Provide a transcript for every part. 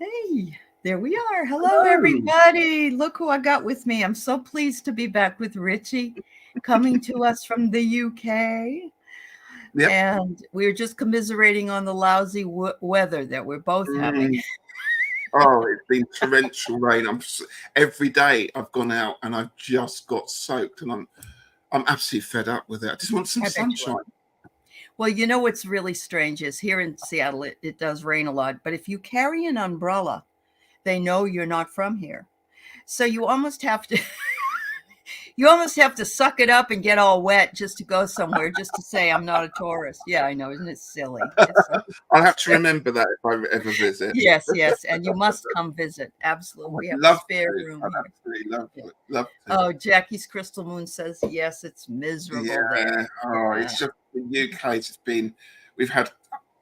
Hey, there we are. Hello, Hello. everybody. Look who I got with me. I'm so pleased to be back with Ritchie, coming to us from the UK. Yep. And we're just commiserating on the lousy weather that we're both having. Mm. Oh, it's been torrential rain. Every day I've gone out and I've just got soaked, and I'm absolutely fed up with it. I just want some I bet you are. sunshine. Well, you know what's really strange is here in Seattle, it does rain a lot. But if you carry an umbrella, they know you're not from here. So you almost have to you almost have to suck it up and get all wet just to go somewhere, just to say I'm not a tourist. Yeah, I know, isn't it silly? It's so I'll have to silly. remember that if I ever visit. Yes, yes, and you must come visit. Absolutely, Oh, we I'd have a love spare to. room I'd here. absolutely love Yeah. to. Love to. Oh, Jackie's Crystal Moon says yes. It's miserable Yeah. there. Oh, Yeah. it's just the UK. It's been. We've had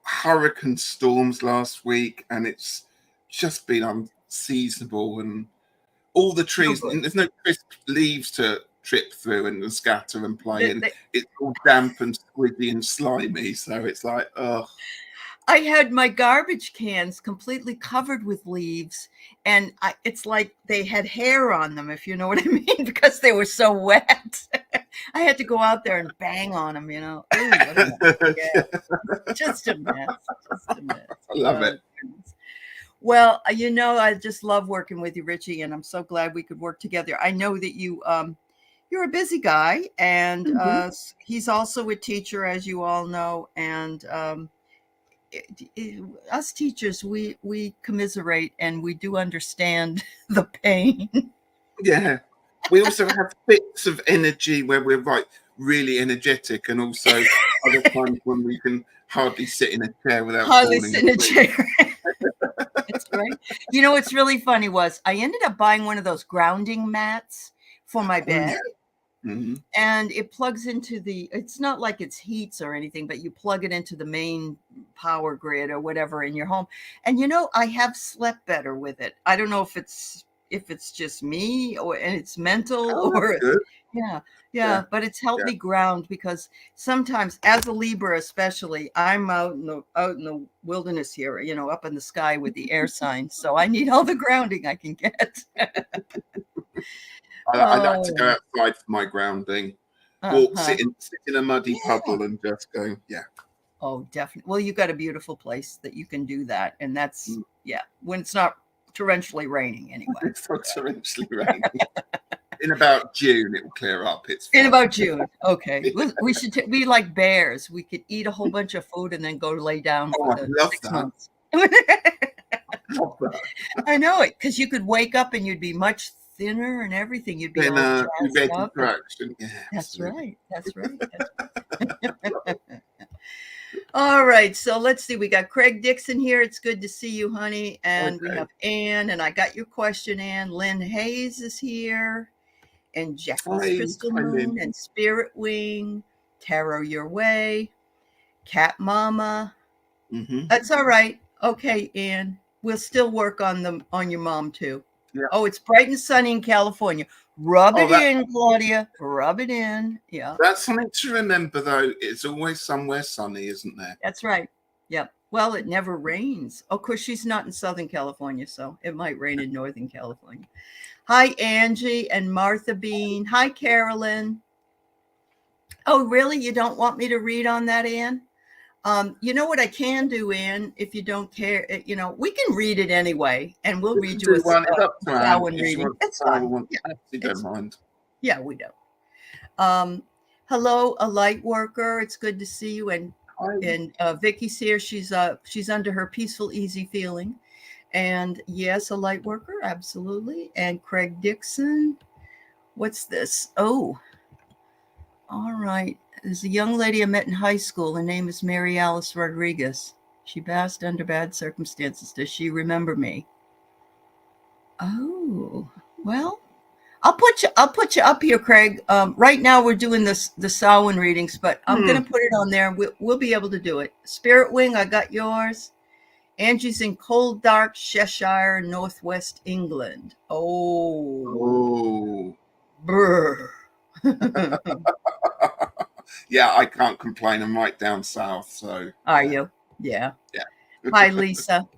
hurricane storms last week, and it's just been unseasonable, and all the No trees, good. and there's no crisp leaves to trip through and scatter and play, The, and the, it's all damp and squidgy and slimy. So it's like, oh, I had my garbage cans completely covered with leaves, and it's like they had hair on them, if you know what I mean, because they were so wet. I had to go out there and bang on them, you know. Ooh, what a mess. Yeah, just a mess. Just a mess. I love Oh, it. goodness. Well, I just love working with you, Richie, and I'm so glad we could work together. I know that you're a busy guy, and Mhm. he's also a teacher, as you all know, and us teachers, we commiserate and we do understand the pain. Yeah, we also have bits of energy where we're like really energetic, and also other times when we can hardly sit in a chair without Hardly falling sit in a asleep. chair. That's right. You know what's really funny was I ended up buying one of those grounding mats for my Oh yeah. bed, Hmm. and it plugs into it's not like it's heats or anything, but you plug it into the main power grid or whatever in your home. And I have slept better with it. I don't know if it's just me and it's mental Oh, that's or good. yeah, Yeah, yeah, but it's helped yeah. me ground because sometimes as a Libra especially, I'm out in the wilderness here, up in the sky with the air signs. So I need all the grounding I can get. I like to go Oh, outside for my grounding, walk, uh-huh. sit in a muddy Yeah. puddle, and just go, yeah. Oh, definitely. Well, you got a beautiful place that you can do that. And that's, Mm. yeah, when it's not torrentially raining anyway. It's not torrentially raining. In about June, it will clear up. It's In fine. about June. Okay. We should be like bears. We could eat a whole bunch of food and then go lay down Oh, for I the love 6 months. love that. I know it because you could wake up and you'd be much thinner and everything. You'd be Then all be jazzed ready up. for action. Yeah, That's absolutely. right. That's right. That's Love it. right. All right, so let's see. We got Craig Dixon here. It's good to see you, honey. And we Okay. have Ann, and I got your question, Ann. Lynn Hayes is here, and Jackie's Hi, Crystal hi, Lynn. Moon, and Spirit Wing, Tarot Your Way, Cat Mama. Hmm. That's all right. Okay, Ann. We'll still work on your mom too. Yeah. Oh, it's bright and sunny in California. Rub Oh, it in, Claudia. Rub it in. Yeah. that's something to remember, though. It's always somewhere sunny, isn't there? That's right. Yep. Well, it never rains. Of course, she's not in Southern California, so it might rain in Northern California. Hi, Angie and Martha Bean. Hi, Carolyn. Oh, really? You don't want me to read on that, Ann? You know what I can do, Ann, if you don't care? We can read it anyway, and we'll We can read you do one. It's up to a Anne Samhain if she reading. wants It's to try fine. one. Yeah, Absolutely don't it's mind. yeah, we don't. Um, hello, a light worker. It's good to see you. And Hi. Vicky's here. She's under her peaceful, easy feeling. And yes, a light worker, absolutely. And Craig Dixon. What's this? Oh, all right. There's a young lady I met in high school. Her name is Mary Alice Rodriguez. She passed under bad circumstances. Does she remember me? Oh, well, I'll put you up here, Craig. Right now we're doing the Samhain readings, but I'm Hmm. gonna put it on there. We'll be able to do it. Spirit Wing, I got yours. Angie's in cold, dark Cheshire, northwest England. Oh, Oh. brr. Yeah, I can't complain. I'm right down south, so Are yeah, you? Yeah. yeah. Hi, Lisa.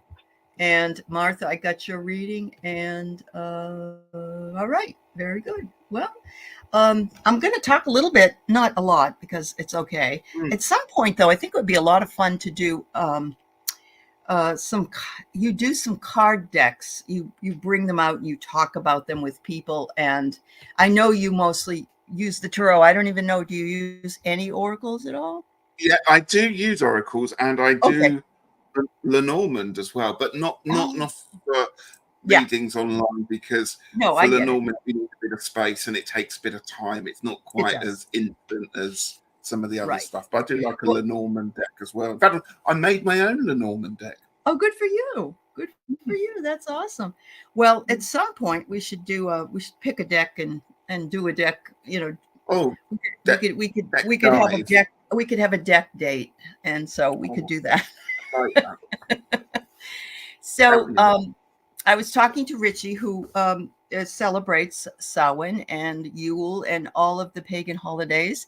And Martha, I got your reading. And all right, very good. Well, I'm going to talk a little bit, not a lot, because it's okay. Mm. At some point, though, I think it would be a lot of fun to do you do some card decks. You bring them out and you talk about them with people. And I know you mostly use the tarot. I don't even know. Do you use any oracles at all? Yeah, I do use oracles, and I Okay. do Lenormand as well, but not Oh, enough for yeah. readings online, because No, for I get it. Lenormand you need a bit of space and it takes a bit of time. It's not It quite does. as instant as some of the other Right. stuff. But I do like a Well, Lenormand deck as well. In fact, I made my own Lenormand deck. oh, good for you. Good for you. That's awesome. Well, at some point we should pick a deck and do a deck, Oh, we deck could we could deck we could have a dive. deck date, and so we could Oh, do that. I like that. So Definitely. I was talking to Ritchie, who celebrates Samhain and Yule and all of the pagan holidays,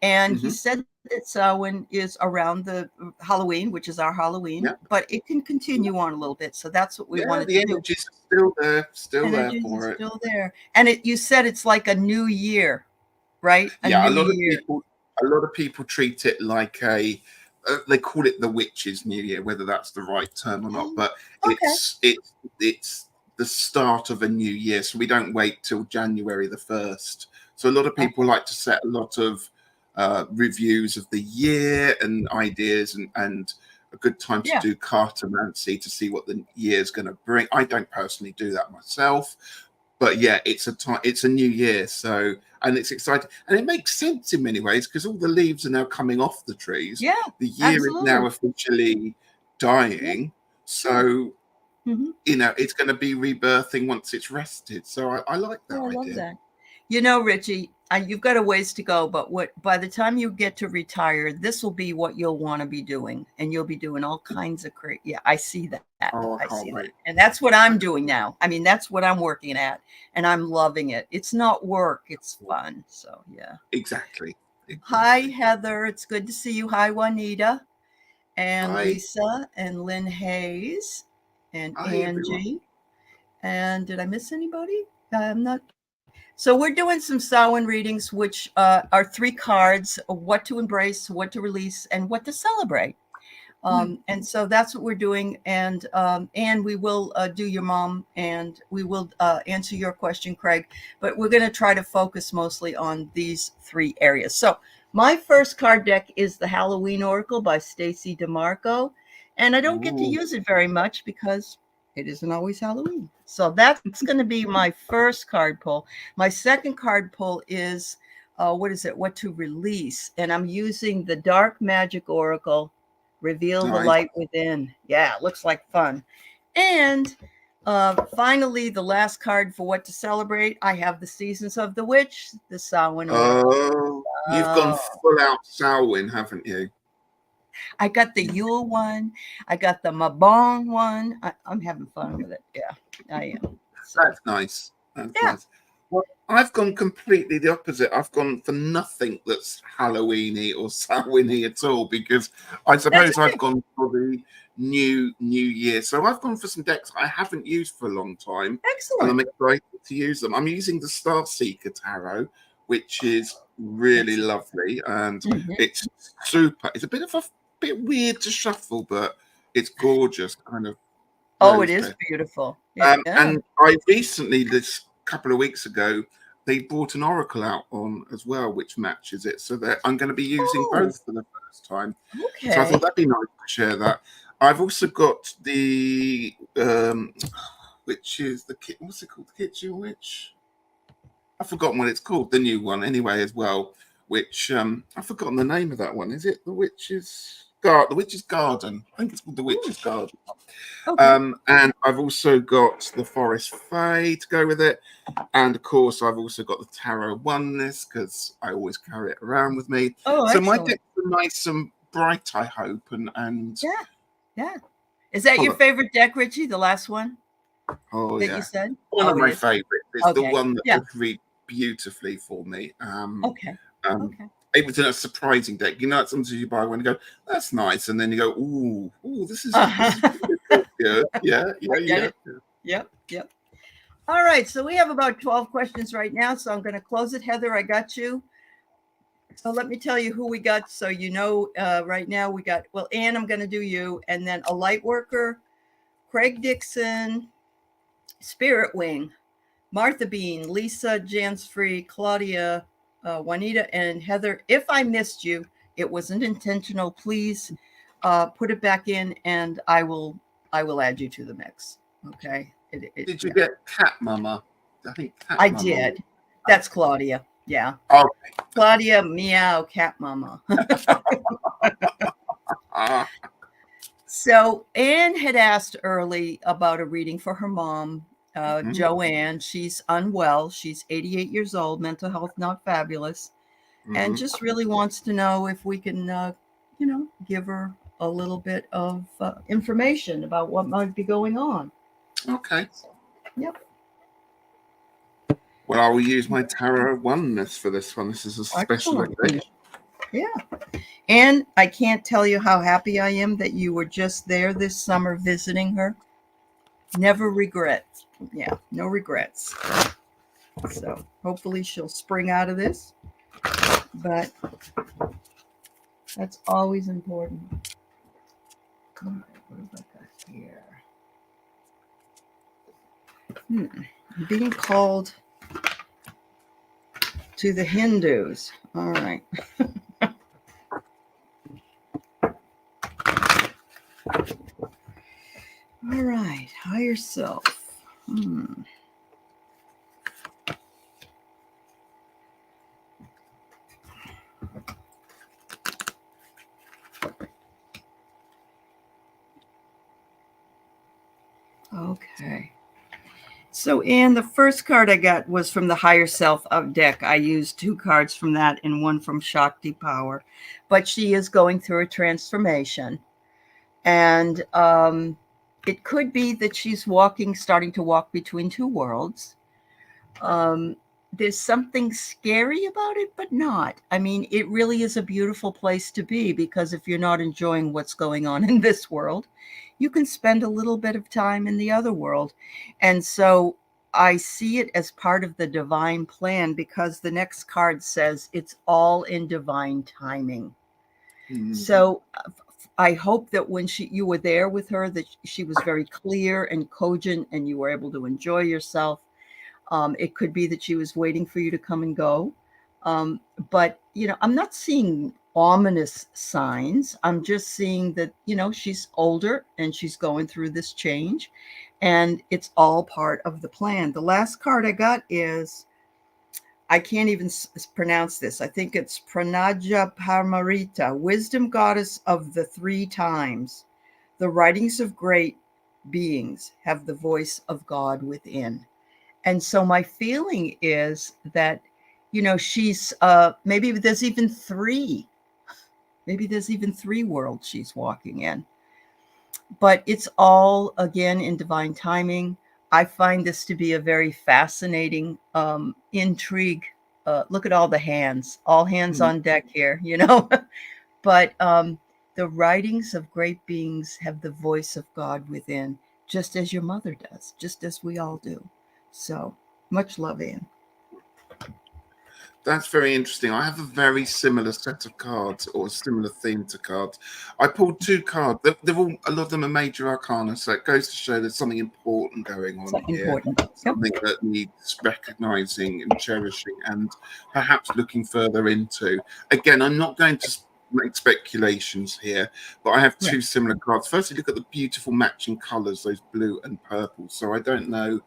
and he Mm-hmm. said that Samhain is around the Halloween, which is our Halloween, Yeah, but it can continue on a little bit. So that's what we yeah. wanted The to do. energies are still there Energies are for it. still there, and you said it's like a new year, right? A Yeah, new year. a lot of people treat it like they call it the witches' new year, whether that's the right term or not, Oh, but okay. it's the start of a new year, so we don't wait till January the 1st. So a lot of people Okay. like to set a lot of reviews of the year and ideas, and a good time to Yeah. do cartomancy to see what the year's going to bring. I don't personally do that myself, but yeah, it's a new year, so, and it's exciting, and it makes sense in many ways, because all the leaves are now coming off the trees. Yeah. The year is now Absolutely. officially Yeah. dying, Yeah. so Hmm. it's going to be rebirthing once it's rested. So I like that Oh, I love idea. that. Ritchie, you've got a ways to go, but by the time you get to retire, this will be what you'll want to be doing, and you'll be doing all kinds of crazy. Yeah, I see that. Oh, I I can't see that, wait. and that's what I'm doing now. I mean, that's what I'm working at, and I'm loving it. It's not work; it's fun. So yeah. Exactly, Hi, exactly. Heather. It's good to see you. Hi, Juanita and Hi, Lisa and Lynn Hayes and hi everyone. Angie. And did I miss anybody? I'm not. So we're doing some Samhain readings, which are 3 cards: what to embrace, what to release, and what to celebrate. Hmm. And so that's what we're doing. And we will do your mom, and we will answer your question, Craig. But we're going to try to focus mostly on these 3 areas. So my first card deck is the Halloween Oracle by Stacy DeMarco, and I don't get to Ooh, use it very much because it isn't always Halloween. So that's going to be my first card pull. My second card pull is what is it? What to release? And I'm using the Dark Magic Oracle, Reveal the nice. Light Within. Yeah, it looks like fun. And finally, the last card for what to celebrate, I have the Seasons of the Witch, the Samhain Oracle. Oh, you've gone Oh, full out Samhain, haven't you? I got the Yule one. I got the Mabon one. I'm having fun with it. Yeah, I am. So, That's nice. That's yeah. nice. Well, I've gone completely the opposite. I've gone for nothing that's Halloweeny or Samhainy at all, because I That's suppose I've okay. gone for the new year. So I've gone for some decks I haven't used for a long time, and I'm Excellent. excited to use them. I'm using the Star Seeker Tarot, which is really Excellent. lovely, and Mhm. it's super. It's a bit weird to shuffle, but it's gorgeous, kind of Oh, it rose is petals. beautiful. Yeah. And I recently, this couple of weeks ago, they brought an oracle out on as well, which matches it. So that I'm going to be using Oh, both for the first time. So I thought okay. that'd be nice to share that. I've also got the which is what's it called? The Kitchen Witch. I've forgotten what it's called. The new one, anyway, as well. Which I've forgotten the name of that one. Is it the Witch's Garden? I think it's called the Ooh, Witch's Garden. okay. And I've also got the Forest Fae to go with it. And of course, I've also got the Tarot Oneness, because I always carry it around with me. Oh, So my excellent. decks are nice and bright, I hope, and Yeah. Yeah. Is that full your of, favorite deck, Richie? The last one oh that you yeah, said? one of Oh, it my is. favorites. It's the Okay. one that Yeah. just read beautifully for me. Okay. Um, Okay. it was a surprising deck. Sometimes you buy one and go, that's nice, and then you go, ooh, this is Uh-huh. Good. Yeah, I get it. Yep. All right, so we have about 12 questions right now, so I'm going to close it. Heather, I got you. So let me tell you who we got. So right now we got, well, Anne, I'm going to do you, and then a light worker, Craig Dixon, Spirit Wing, Martha Bean, Lisa Jansfree, Claudia, Juanita, and Heather. If I missed you, it wasn't intentional. Please put it back in, and I will add you to the mix. Okay. Did you get Cat Mama? I think Cat I Mama. did. That's Claudia. Yeah. Okay. Claudia, meow, Cat Mama. So Anne had asked early about a reading for her mom, Joanne. She's unwell. She's 88 years old, mental health not fabulous, and just really wants to know if we can, give her a little bit of information about what might be going on. Okay. Yep. Well, I will use my Tarot of Oneness for this one. This is a special occasion. Yeah. And I can't tell you how happy I am that you were just there this summer visiting her. Never regrets. Yeah, no regrets. So hopefully she'll spring out of this. But that's always important. All right, what have I got here? I'm being called to the Hindus. All right. All right, higher self. Okay. So, Anne, the first card I got was from the Higher Self of deck. I used 2 cards from that and 1 from Shakti Power. But she is going through a transformation. And it could be that she's starting to walk between 2 worlds. There's something scary about it, but not. I mean, it really is a beautiful place to be, because if you're not enjoying what's going on in this world, you can spend a little bit of time in the other world. And so I see it as part of the divine plan, because the next card says it's all in divine timing. So I hope that when you were there with her, that she was very clear and cogent and you were able to enjoy yourself. It could be that she was waiting for you to come and go. But, I'm not seeing ominous signs. I'm just seeing that, she's older and she's going through this change, and it's all part of the plan. The last card I got is, I can't even pronounce this. I think it's Pranaja Parmarita, wisdom goddess of the 3 times. The writings of great beings have the voice of God within. And so my feeling is that, she's maybe there's even 3 worlds she's walking in. But it's all, again, in divine timing. I find this to be a very fascinating intrigue. Look at all the hands, all hands on deck here, But the writings of great beings have the voice of God within, just as your mother does, just as we all do. So much love, Anne. That's very interesting. I have a very similar set of cards, or a similar theme to cards. I pulled 2 cards. They're all, a lot of them are major arcana, so it goes to show there's something important going on here. Something that needs recognizing and cherishing, and perhaps looking further into. Again, I'm not going to make speculations here, but I have 2 similar cards. Firstly, look at the beautiful matching colors, those blue and purple. So I don't know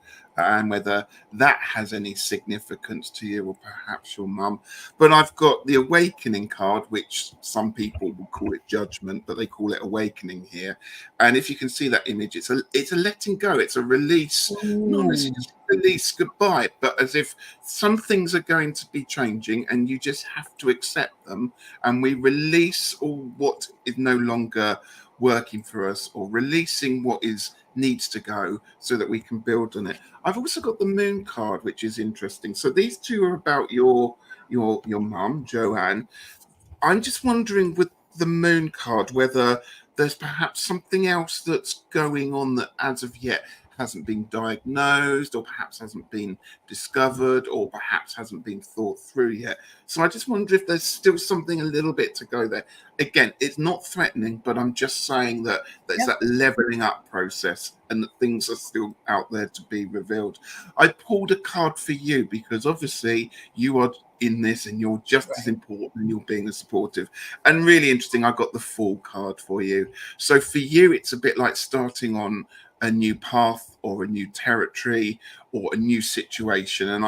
whether that has any significance to you, or perhaps your mum. But I've got the Awakening card, which some people will call it Judgment, but they call it Awakening here. And if you can see that image, it's a letting go, it's a release. Not necessarily just release goodbye, but as if some things are going to be changing and you just have to accept them, and we release all what is no longer working for us, or releasing what needs to go, so that we can build on it. I've also got the Moon card, which is interesting. So these 2 are about your mum, Joanne. I'm just wondering with the Moon card whether there's perhaps something else that's going on that as of yet hasn't been diagnosed, or perhaps hasn't been discovered, or perhaps hasn't been thought through yet. So I just wonder if there's still something a little bit to go there. Again, it's not threatening, but I'm just saying that there's that leveling up process and that things are still out there to be revealed. I pulled a card for you because obviously you are in this and you're just as important and you're being as supportive. And really interesting, I got the Fool card for you. So for you, it's a bit like starting on a new path or a new territory or a new situation. And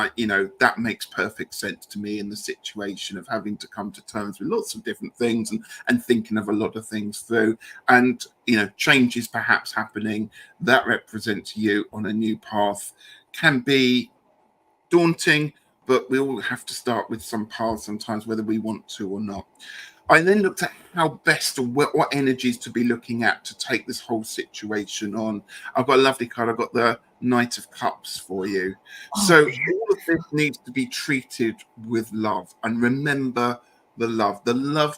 that makes perfect sense to me in the situation of having to come to terms with lots of different things and thinking of a lot of things through. And, changes perhaps happening that represents you on a new path can be daunting, but we all have to start with some paths sometimes, whether we want to or not. I then looked at how best or what energies to be looking at to take this whole situation on. I've got a lovely card. I've got the Knight of Cups for you. So all of this needs to be treated with love. And remember the love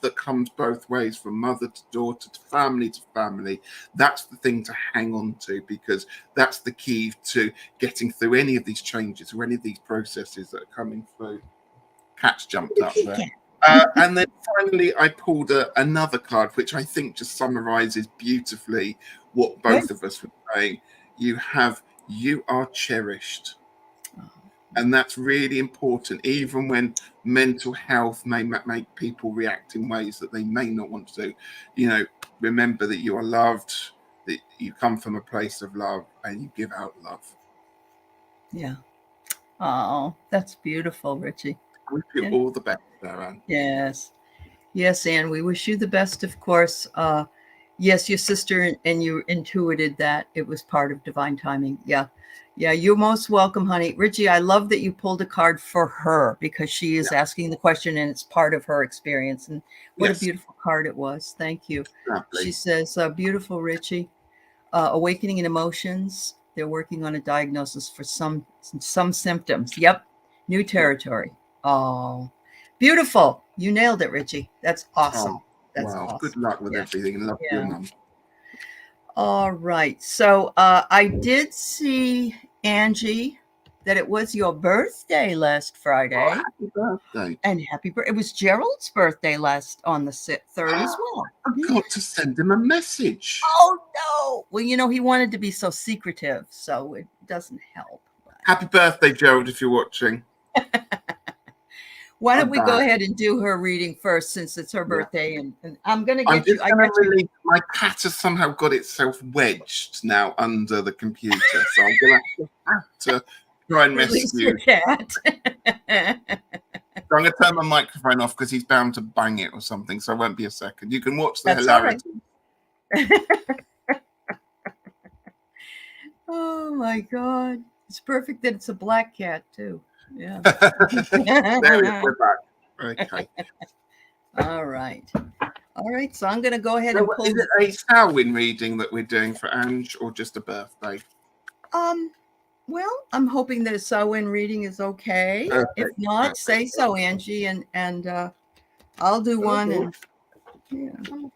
that comes both ways, from mother to daughter to family to family. That's the thing to hang on to, because that's the key to getting through any of these changes or any of these processes that are coming through. Cat's jumped up there. And then finally, I pulled another card, which I think just summarizes beautifully what both of us were saying. You are cherished. And that's really important, even when mental health may make people react in ways that they may not want to do. Remember that you are loved, that you come from a place of love, and you give out love. Yeah. Oh, that's beautiful, Ritchie. I wish you all the best, Anne. Yes. Yes, Anne, we wish you the best, of course. Yes, your sister and you intuited that it was part of divine timing. Yeah. Yeah, you're most welcome, honey. Ritchie, I love that you pulled a card for her, because she is asking the question and it's part of her experience. And what a beautiful card it was. Thank you. Lovely. She says, beautiful, Ritchie. Awakening in emotions. They're working on a diagnosis for some symptoms. Yep. New territory. Oh, beautiful. You nailed it, Ritchie. That's awesome. That's awesome. Good luck with everything, and love your mum. All right. So I did see, Angie, that it was your birthday last Friday. Oh, happy birthday. And happy birthday. It was Gerald's birthday on the 3rd as well. I've got to send him a message. Oh, no. Well, he wanted to be so secretive, so it doesn't help. Happy birthday, Gerald, if you're watching. Why don't we go ahead and do her reading first, since it's her birthday, and I'm going to get you. My cat has somehow got itself wedged now under the computer, so I'm going to have to try and rescue your cat. So I'm going to turn my microphone off because he's bound to bang it or something, so it won't be a second. You can watch the hilarity. Oh, my God. It's perfect that it's a black cat, too. Yeah. There we're back. Okay. All right. So I'm going to go ahead and pull. Is it a Samhain reading that we're doing for Ange, or just a birthday? Well, I'm hoping that a Samhain reading is okay. If not, say so, Angie, and I'll do one. And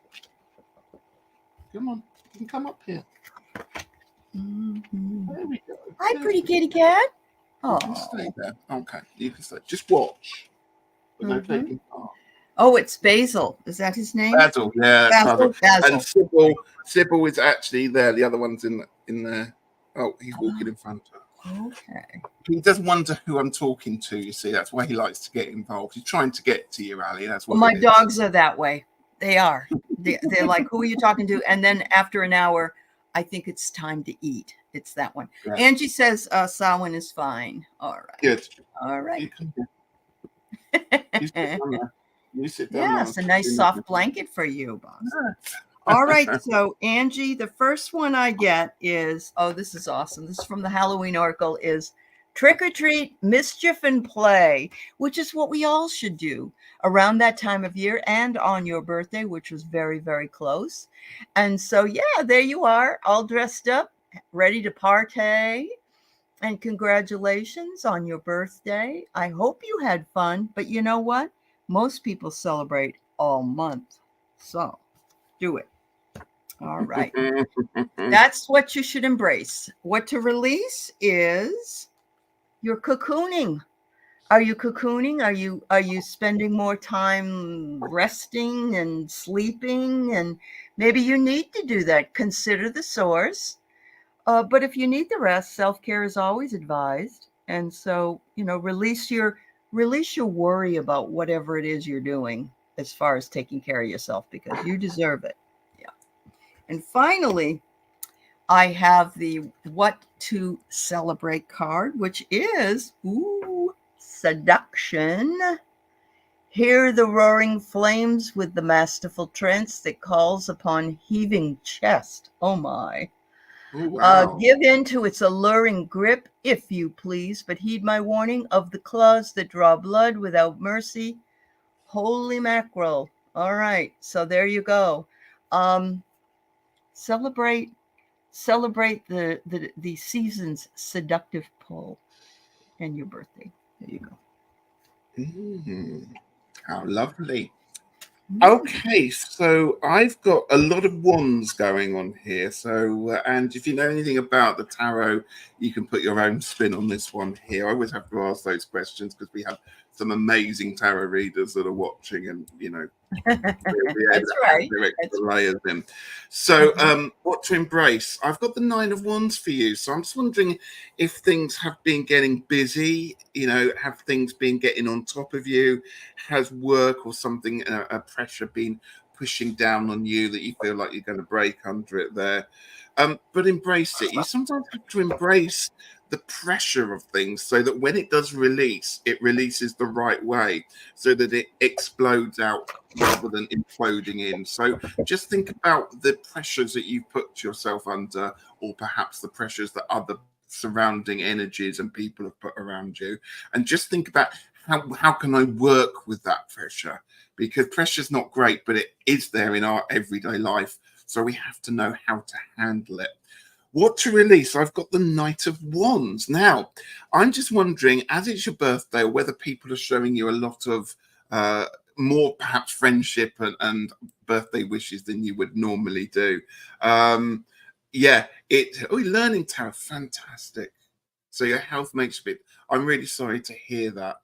come on, you can come up here. Mm-hmm. There we go. Hi, pretty kitty cat. You can stay there. Okay, you can stay. Just watch. But no taking part. Oh, it's Basil. Is that his name? Basil. Yeah, Basil. And Sybil is actually there. The other one's in there. Oh, he's walking in front of her. Okay. He does wonder who I'm talking to. You see, that's why he likes to get involved. He's trying to get to you, Ali. That's what. Well, my dogs are that way. They are. They're like, who are you talking to? And then after an hour, I think it's time to eat. It's that one. Yeah. Angie says Samhain is fine. All right. Good. All right. You sit down. Yes, a nice soft blanket for you, boss. All right. So, Angie, the first one I get is, this is awesome. This is from the Halloween Oracle, is trick or treat, mischief and play, which is what we all should do around that time of year and on your birthday, which was very, very close. And so, yeah, there you are, all dressed up, ready to partay. And congratulations on your birthday. I hope you had fun, but you know what? Most people celebrate all month. So do it. All right. That's what you should embrace. What to release is your cocooning. Are you cocooning? Are you spending more time resting and sleeping? And maybe you need to do that. Consider the source. But if you need the rest, self-care is always advised. And so, release your worry about whatever it is you're doing as far as taking care of yourself because you deserve it. Yeah. And finally, I have the what to celebrate card, which is seduction. Hear the roaring flames with the masterful trance that calls upon heaving chest. Oh my. Oh, wow. Give in to its alluring grip, if you please, but heed my warning of the claws that draw blood without mercy. Holy mackerel. All right. So there you go. Um, celebrate celebrate the season's seductive pull and your birthday. There you go. How lovely. Mm. Okay, so I've got a lot of wands going on here. So, and if you know anything about the tarot, you can put your own spin on this one here. I always have to ask those questions because we have some amazing tarot readers that are watching, and they'll be able That's to add right. their That's extra layers in. So, what to embrace? I've got the Nine of Wands for you. So, I'm just wondering if things have been getting busy. Have things been getting on top of you? Has work or something, a pressure been pushing down on you that you feel like you're going to break under it there? But embrace it. You sometimes have to embrace the pressure of things so that when it does release, it releases the right way so that it explodes out rather than imploding in. So just think about the pressures that you put yourself under, or perhaps the pressures that other surrounding energies and people have put around you, and just think about how can I work with that pressure, because pressure's not great, but it is there in our everyday life, so we have to know how to handle it. What to release? I've got the Knight of Wands. Now, I'm just wondering, as it's your birthday, whether people are showing you a lot of more perhaps friendship and birthday wishes than you would normally do. Yeah, learning tarot, fantastic. So your health makes a bit. I'm really sorry to hear that.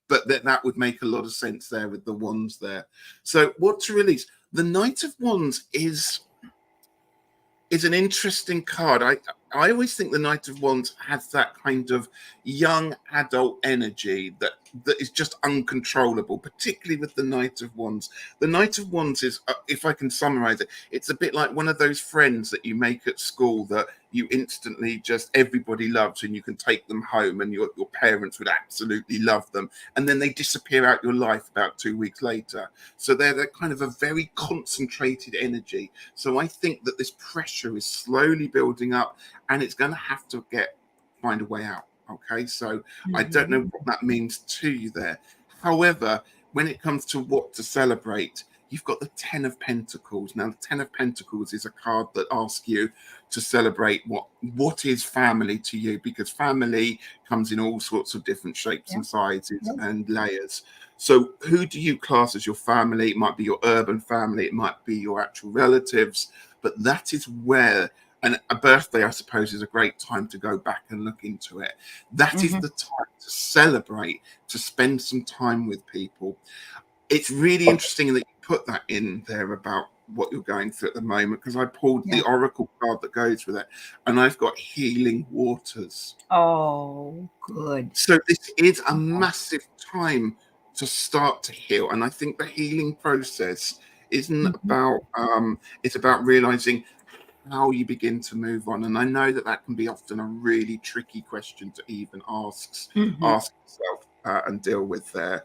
But that would make a lot of sense there with the wands there. So what to release? The Knight of Wands is an interesting card. I always think the Knight of Wands has that kind of young adult energy that is just uncontrollable, particularly with the Knight of Wands. The Knight of Wands is, if I can summarize it, it's a bit like one of those friends that you make at school that you instantly just everybody loves, and you can take them home and your parents would absolutely love them, and then they disappear out your life about 2 weeks later. So they're kind of a very concentrated energy. So I think that this pressure is slowly building up, and it's going to have to find a way out. Okay, so I don't know what that means to you there. However, when it comes to what to celebrate, you've got the Ten of Pentacles. Now, the Ten of Pentacles is a card that asks you to celebrate what is family to you, because family comes in all sorts of different shapes and sizes and layers. So who do you class as your family? It might be your urban family, it might be your actual relatives, but that is where, and a birthday, I suppose, is a great time to go back and look into it. That is the time to celebrate, to spend some time with people. It's really interesting that you put that in there about what you're going through at the moment, because I pulled the oracle card that goes with it, and I've got healing waters. Oh, good. So this is a massive time to start to heal, and I think the healing process isn't about it's about realizing how you begin to move on. And I know that can be often a really tricky question to even ask yourself and deal with there.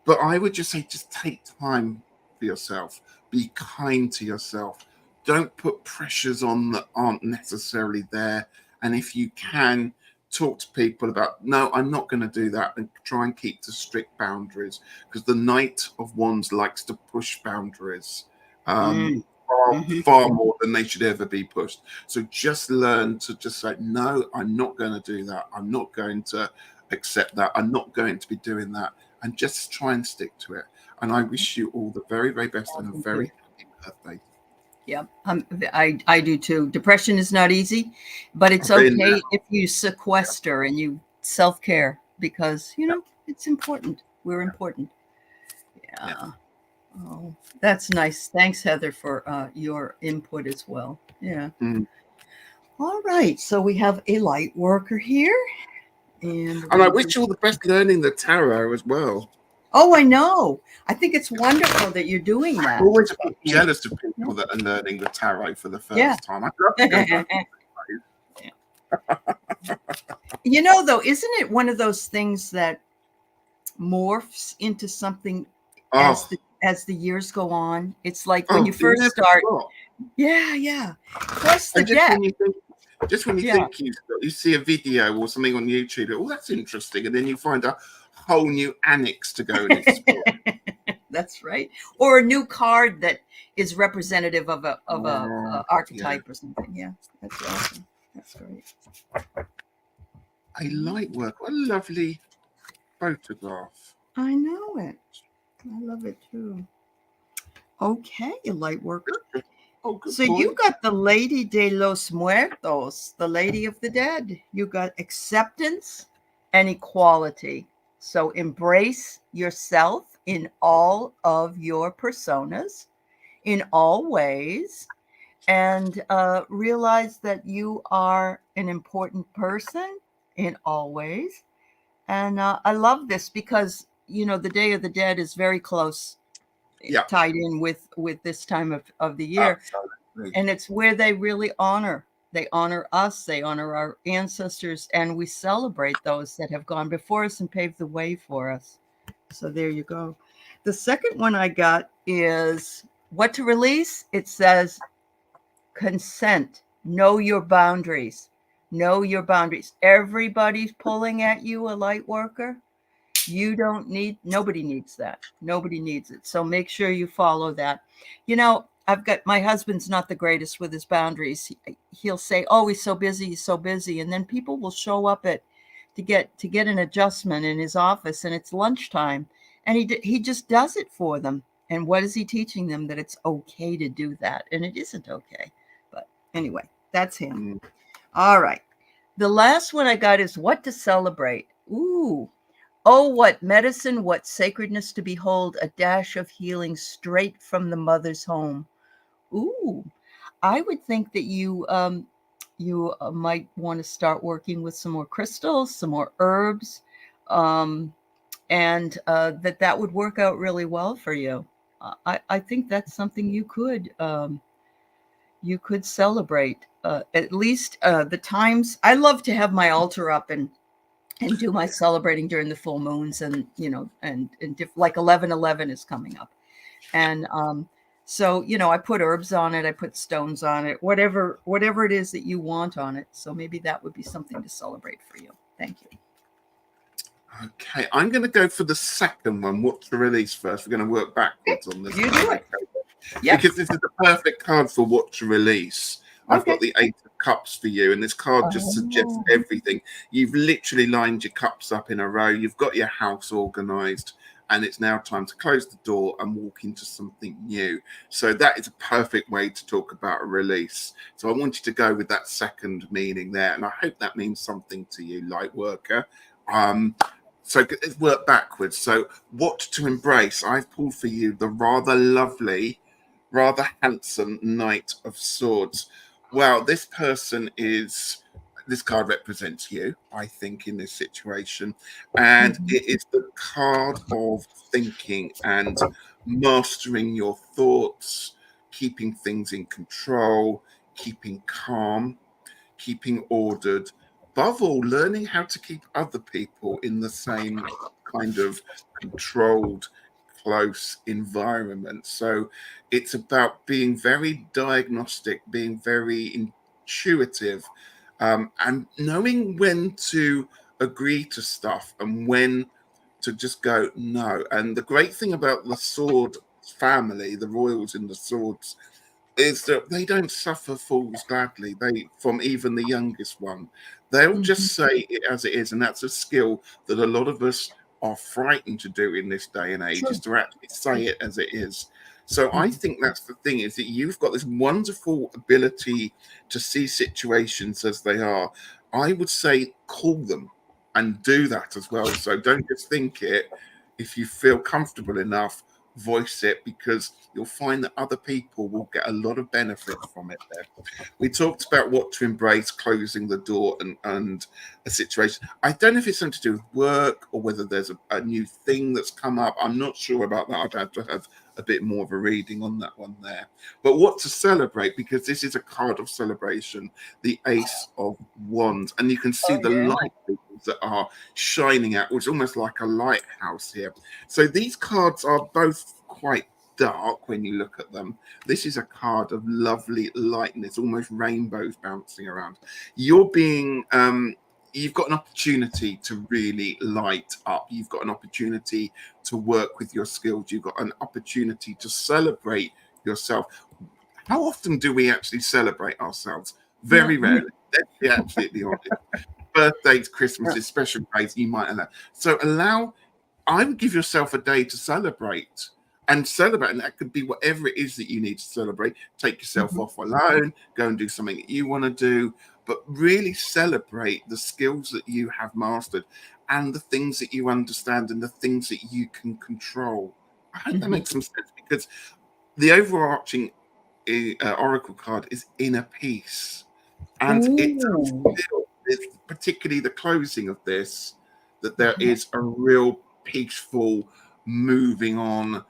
But I would just say, just take time for yourself. Be kind to yourself. Don't put pressures on that aren't necessarily there. And if you can, talk to people about, no, I'm not going to do that, and try and keep to strict boundaries, because the Knight of Wands likes to push boundaries far more than they should ever be pushed. So just learn to just say, no, I'm not going to do that. I'm not going to accept that. I'm not going to be doing that. And just try and stick to it. And I wish you all the very, very best and a very happy birthday. Yep. I do too. Depression is not easy, but it's I've been there. okay if you sequester and you self-care because, it's important. We're important. Yeah. Yeah. Oh, that's nice. Thanks, Heather, for your input as well. Yeah. Mm. All right. So we have a light worker here. And And I wish you all the best learning the tarot as well. oh, I know. I think it's wonderful that you're doing that. I'm always a bit Yeah. jealous of people that are learning the tarot for the Yeah. first time. I'd love to go back. Though, isn't it one of those things that morphs into something Oh, as the years go on? It's like when you first never start. stop. Yeah. Plus the And just debt. when you think, Yeah. you see a video or something on YouTube, oh, that's interesting, and then you find a whole new annex to go and explore. That's right. Or a new card that is representative of a archetype or something. Yeah, that's awesome. That's great. A light work. What a lovely photograph. I know it. I love it too. Okay, light worker. Oh, good So point. you got the Lady de los Muertos, the Lady of the Dead. You got acceptance and equality. So embrace yourself in all of your personas, in all ways, and realize that you are an important person in all ways. And I love this because the Day of the Dead is very close, tied in with this time of the year. Absolutely. And it's where they really honor us, they honor our ancestors, and we celebrate those that have gone before us and paved the way for us. So there you go. The second one I got is what to release. It says consent. Know your boundaries. Know your boundaries. Everybody's pulling at you, a light worker. Nobody needs that. Nobody needs it. So make sure you follow that. I've got, my husband's not the greatest with his boundaries. He'll say, oh, he's so busy. He's so busy. And then people will show up to get an adjustment in his office, and it's lunchtime, and he just does it for them. And what is he teaching them? That it's okay to do that. And it isn't okay. But anyway, that's him. All right. The last one I got is what to celebrate. Ooh. Oh, what medicine, what sacredness to behold, a dash of healing straight from the mother's home. Ooh, I would think that you might want to start working with some more crystals, some more herbs, and that would work out really well for you. I think that's something you could celebrate. At least the times. I love to have my altar up and do my celebrating during the full moons, and like 11/11 is coming up, and so I put herbs on it, I put stones on it, whatever it is that you want on it. So maybe that would be something to celebrate for you. Thank you. Okay, I'm going to go for the second one. What to release first? We're going to work backwards on this. You do it. Yep. Because this is the perfect card for what to release. I've got the 8 of Cups for you, and this card just suggests everything. You've literally lined your cups up in a row. You've got your house organized, and it's now time to close the door and walk into something new. So that is a perfect way to talk about a release. So I want you to go with that second meaning there, and I hope that means something to you, light worker. So let's work backwards. So what to embrace? I've pulled for you the rather lovely, rather handsome Knight of Swords. Well, this card represents you, I think, in this situation. And it is the card of thinking and mastering your thoughts, keeping things in control, keeping calm, keeping ordered. Above all, learning how to keep other people in the same kind of controlled, close environment. So it's about being very diagnostic, being very intuitive, and knowing when to agree to stuff and when to just go no. And the great thing about the sword family, the royals in the swords, is that they don't suffer fools gladly. From even the youngest one, they'll just say it as it is, and that's a skill that a lot of us are frightened to do in this day and age, is to actually say it as it is. So I think that's the thing, is that you've got this wonderful ability to see situations as they are. I would say call them and do that as well. So don't just think it. If you feel comfortable enough, voice it, because you'll find that other people will get a lot of benefit from it there. We talked about what to embrace, closing the door, and a situation. I don't know if it's something to do with work or whether there's a new thing that's come up. I'm not sure about that. I'd have to have a bit more of a reading on that one there. But what to celebrate, because this is a card of celebration, the Ace of Wands. And you can see the light that are shining out. It's almost like a lighthouse here. So these cards are both quite dark when you look at them. This is a card of lovely lightness, almost rainbows bouncing around. You're being you've got an opportunity to really light up. You've got an opportunity to work with your skills. You've got an opportunity to celebrate yourself. How often do we actually celebrate ourselves? Very rarely. Let's be absolutely honest. Birthdays, Christmases, special days, you might allow. So I would give yourself a day to celebrate. And celebrate, and that could be whatever it is that you need to celebrate. Take yourself off alone, go and do something that you want to do, but really celebrate the skills that you have mastered and the things that you understand and the things that you can control. I hope that makes some sense, because the overarching oracle card is inner peace. And it does feel, particularly the closing of this, that there is a real peaceful moving on,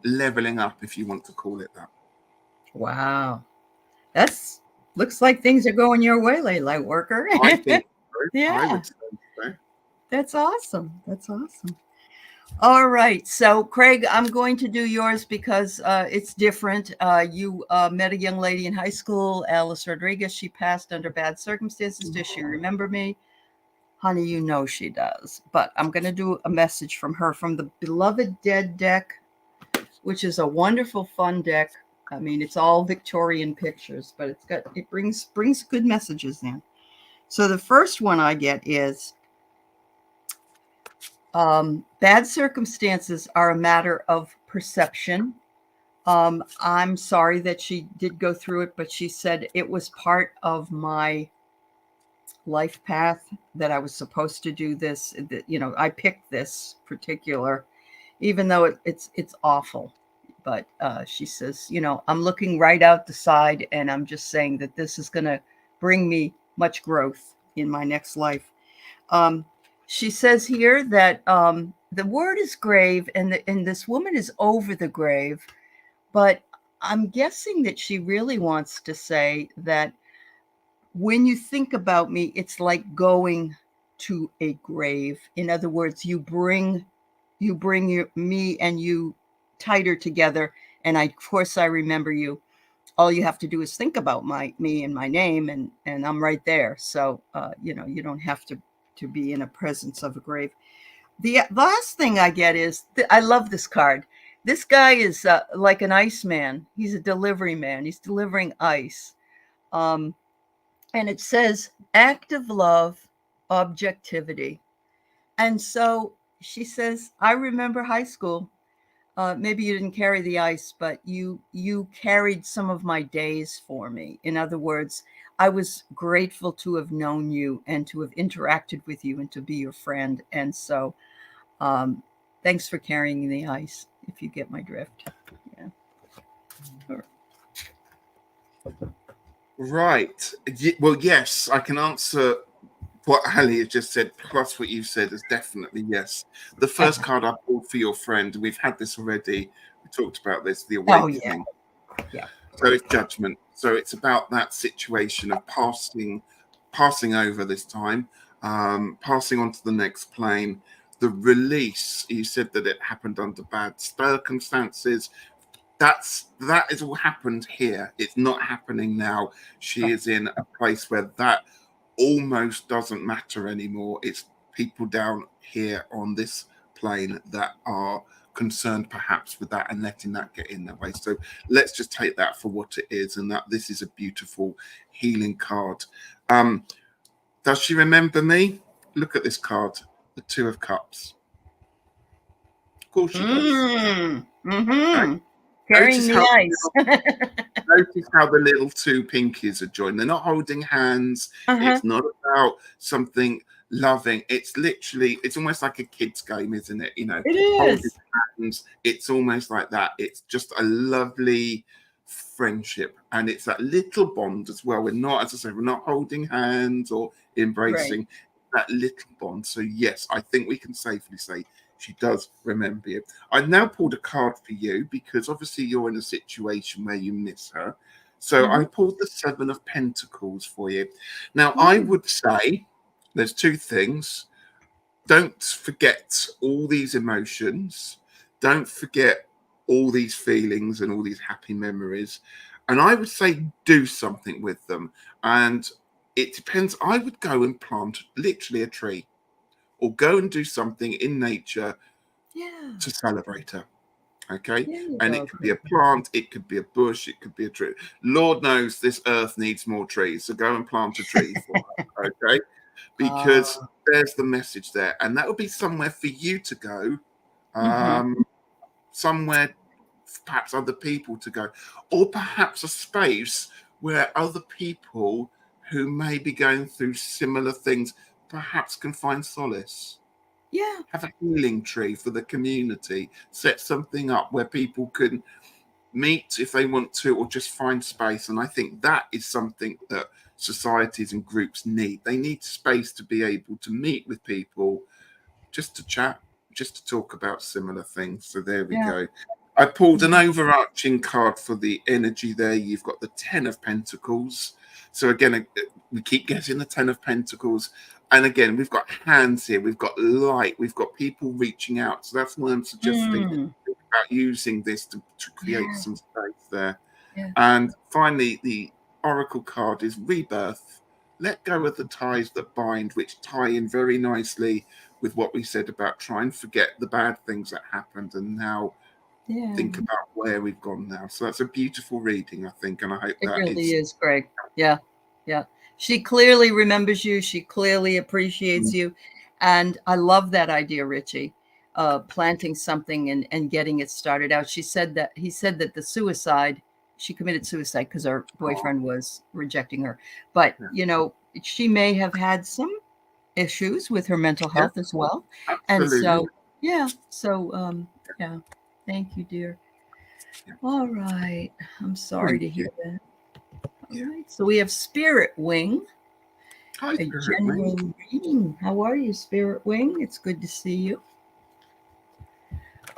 leveling up, if you want to call it that. Wow. That's looks like things are going your way, light worker. I think so. Yeah. I would say so. That's awesome. That's awesome. All right. So, Craig, I'm going to do yours because it's different. You met a young lady in high school, Alice Rodriguez. She passed under bad circumstances. Does she remember me? Honey, you know she does. But I'm going to do a message from her from the Beloved Dead deck, which is a wonderful, fun deck. I mean, it's all Victorian pictures, but it brings good messages in. So the first one I get is bad circumstances are a matter of perception. I'm sorry that she did go through it, but she said it was part of my life path that I was supposed to do this. I picked this particular, even though it's awful. But she says, I'm looking right out the side, and I'm just saying that this is going to bring me much growth in my next life. She says here that the word is grave, and this woman is over the grave, but I'm guessing that she really wants to say that when you think about me, it's like going to a grave. In other words, you bring me and you tighter together. And of course, I remember you. All you have to do is think about me and my name, and I'm right there. So, you don't have to be in a presence of a grave. The last thing I get is, I love this card. This guy is like an ice man. He's a delivery man. He's delivering ice. And it says active love, objectivity. And so she says, I remember high school. Maybe you didn't carry the ice, but you carried some of my days for me. In other words, I was grateful to have known you and to have interacted with you and to be your friend. And so thanks for carrying the ice, if you get my drift. Yeah. Right. Well, yes, I can answer what Ali has just said, plus what you've said is definitely yes. The first card I pulled for your friend, we've had this already. We talked about this, the awakening. Oh, yeah. So it's judgment. So it's about that situation of passing over this time, passing on to the next plane. The release, you said that it happened under bad circumstances. That is all happened here. It's not happening now. She is in a place where that almost doesn't matter anymore. It's people down here on this plane that are concerned perhaps with that and letting that get in that way. So let's just take that for what it is, and that this is a beautiful healing card. Does she remember me? Look at this card, the Two of Cups. Of course she does. Mm-hmm. Okay. Carrying Notice the how ice. notice how the little two pinkies are joined. They're not holding hands. Uh-huh. It's not about something loving. It's literally, it's almost like a kid's game, isn't it? It Holding is. hands. It's almost like that. It's just a lovely friendship. And it's that little bond as well. We're not, as I said, we're not holding hands or Right. embracing that little bond. So, yes, I think we can safely say she does remember you. I now pulled a card for you because obviously you're in a situation where you miss her. So I Mm-hmm. pulled the Seven of Pentacles for you. Now, I Mm. would say there's two things. Don't forget all these emotions. Don't forget all these feelings and all these happy memories. And I would say do something with them. And it depends. I would go and plant literally a tree or go and do something in nature Yeah. to celebrate her. Okay. There you And go. it could be a plant, it could be a bush, it could be a tree. Lord knows this earth needs more trees. So go and plant a tree for her. Okay. Because Ah. there's the message there. And that would be somewhere for you to go, Mm-hmm. somewhere perhaps other people to go, or perhaps a space where other people who may be going through similar things perhaps can find solace. Yeah. Have a healing tree for the community, set something up where people can meet if they want to, or just find space. And I think that is something that societies and groups need. They need space to be able to meet with people, just to chat, just to talk about similar things. So there we Yeah. go. I pulled an Mhm. overarching card for the energy there. You've got the 10 of Pentacles. So again, we keep getting the 10 of Pentacles. And again, we've got hands here, we've got light, we've got people reaching out. So that's why I'm suggesting Mm. think about using this to create Yeah. some space there. Yeah. And finally, the Oracle card is Rebirth. Let go of the ties that bind, which tie in very nicely with what we said about try and forget the bad things that happened and now Yeah. think about where we've gone now. So that's a beautiful reading, I think, and I hope It that really is. is, Greg. Yeah. Yeah. She clearly remembers you. She clearly appreciates you. And I love that idea, Richie. Planting something and getting it started out. She said that he said that she committed suicide because her Oh, boyfriend was rejecting her. But, yeah, she may have had some issues with her mental yeah, health as well. And absolutely. so, yeah. So, yeah. Thank you, dear. Yeah. All right. I'm sorry Thank to you. hear that. All Yeah. right. So we have Spirit Wing, Hi, a Spirit Wing. general reading. How are you, Spirit Wing? It's good to see you.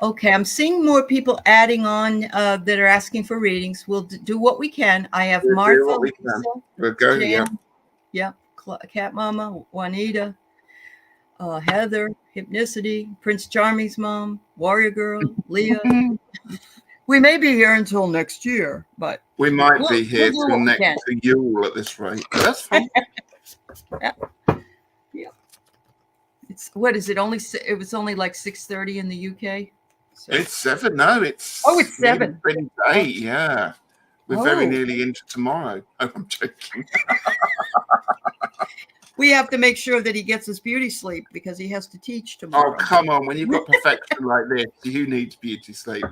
Okay, I'm seeing more people adding on that are asking for readings. We'll do what we can. I have We'll do Martha, what we can. Lisa, We'll go, yeah. Jan, yep, Cat Mama, Juanita, Heather, Hypnicity, Prince Charming's mom, Warrior Girl, Leah. We may be here until next year, but We might we'll be here do till what we next can. to Yule at this rate, but that's fine. Yeah. Yeah. It's what is it? It was only like 6:30 in the UK. So It's 7. No, it's it's nearly 7. 8. Yeah. We're very Oh, nearly into tomorrow. Oh, I'm joking. we have to make sure that he gets his beauty sleep because he has to teach Oh, tomorrow. come on. When you've got perfection like this, you need beauty sleep.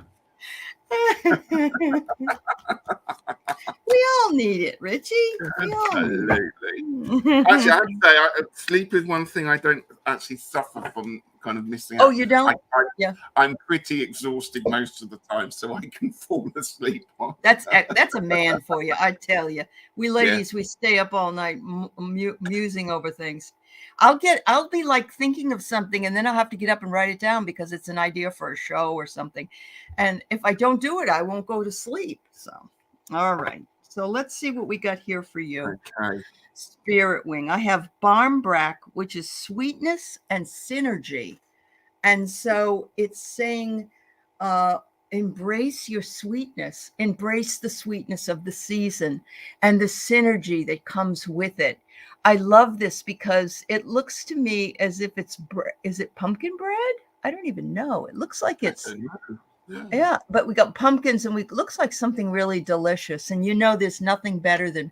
We all need it, Richie. We all need Absolutely. Actually, I it. have to say, sleep is one thing I don't actually suffer from kind of missing Oh, out. you don't? Yeah. I'm pretty exhausted most of the time, so I can fall asleep on. That's a man for you, I tell you. We Yeah. ladies, we stay up all night musing over things. I'll be like thinking of something, and then I'll have to get up and write it down because it's an idea for a show or something. And if I don't do it, I won't go to sleep. So, all right. So let's see what we got here for you. Okay. Spirit Wing. I have Barmbrack, which is sweetness and synergy. And so it's saying, uh, embrace your sweetness, embrace the sweetness of the season and the synergy that comes with it. I love this because it looks to me as if is it pumpkin bread? I don't even know. It looks like I it's, don't know. Yeah. yeah, but we got pumpkins and it looks like something really delicious. And there's nothing better than,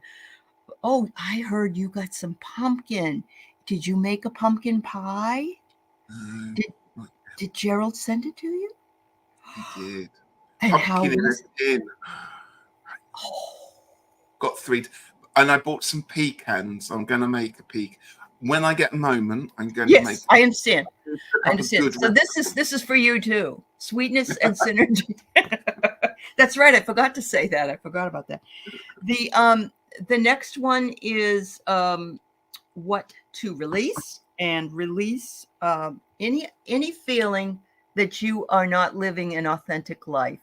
oh, I heard you got some pumpkin. Did you make a pumpkin pie? No, Did not did Gerald send it to you? he did. And how pumpkin in a was it? tin. Oh, Got three, and I bought some pecans. I'm going to make a peak. When I get a moment, I'm going to make yes, I understand. I have a understand. good So this is for you too. Sweetness and synergy. That's right. I forgot to say that. I forgot about that. The next one is what to release, and release any feeling that you are not living an authentic life,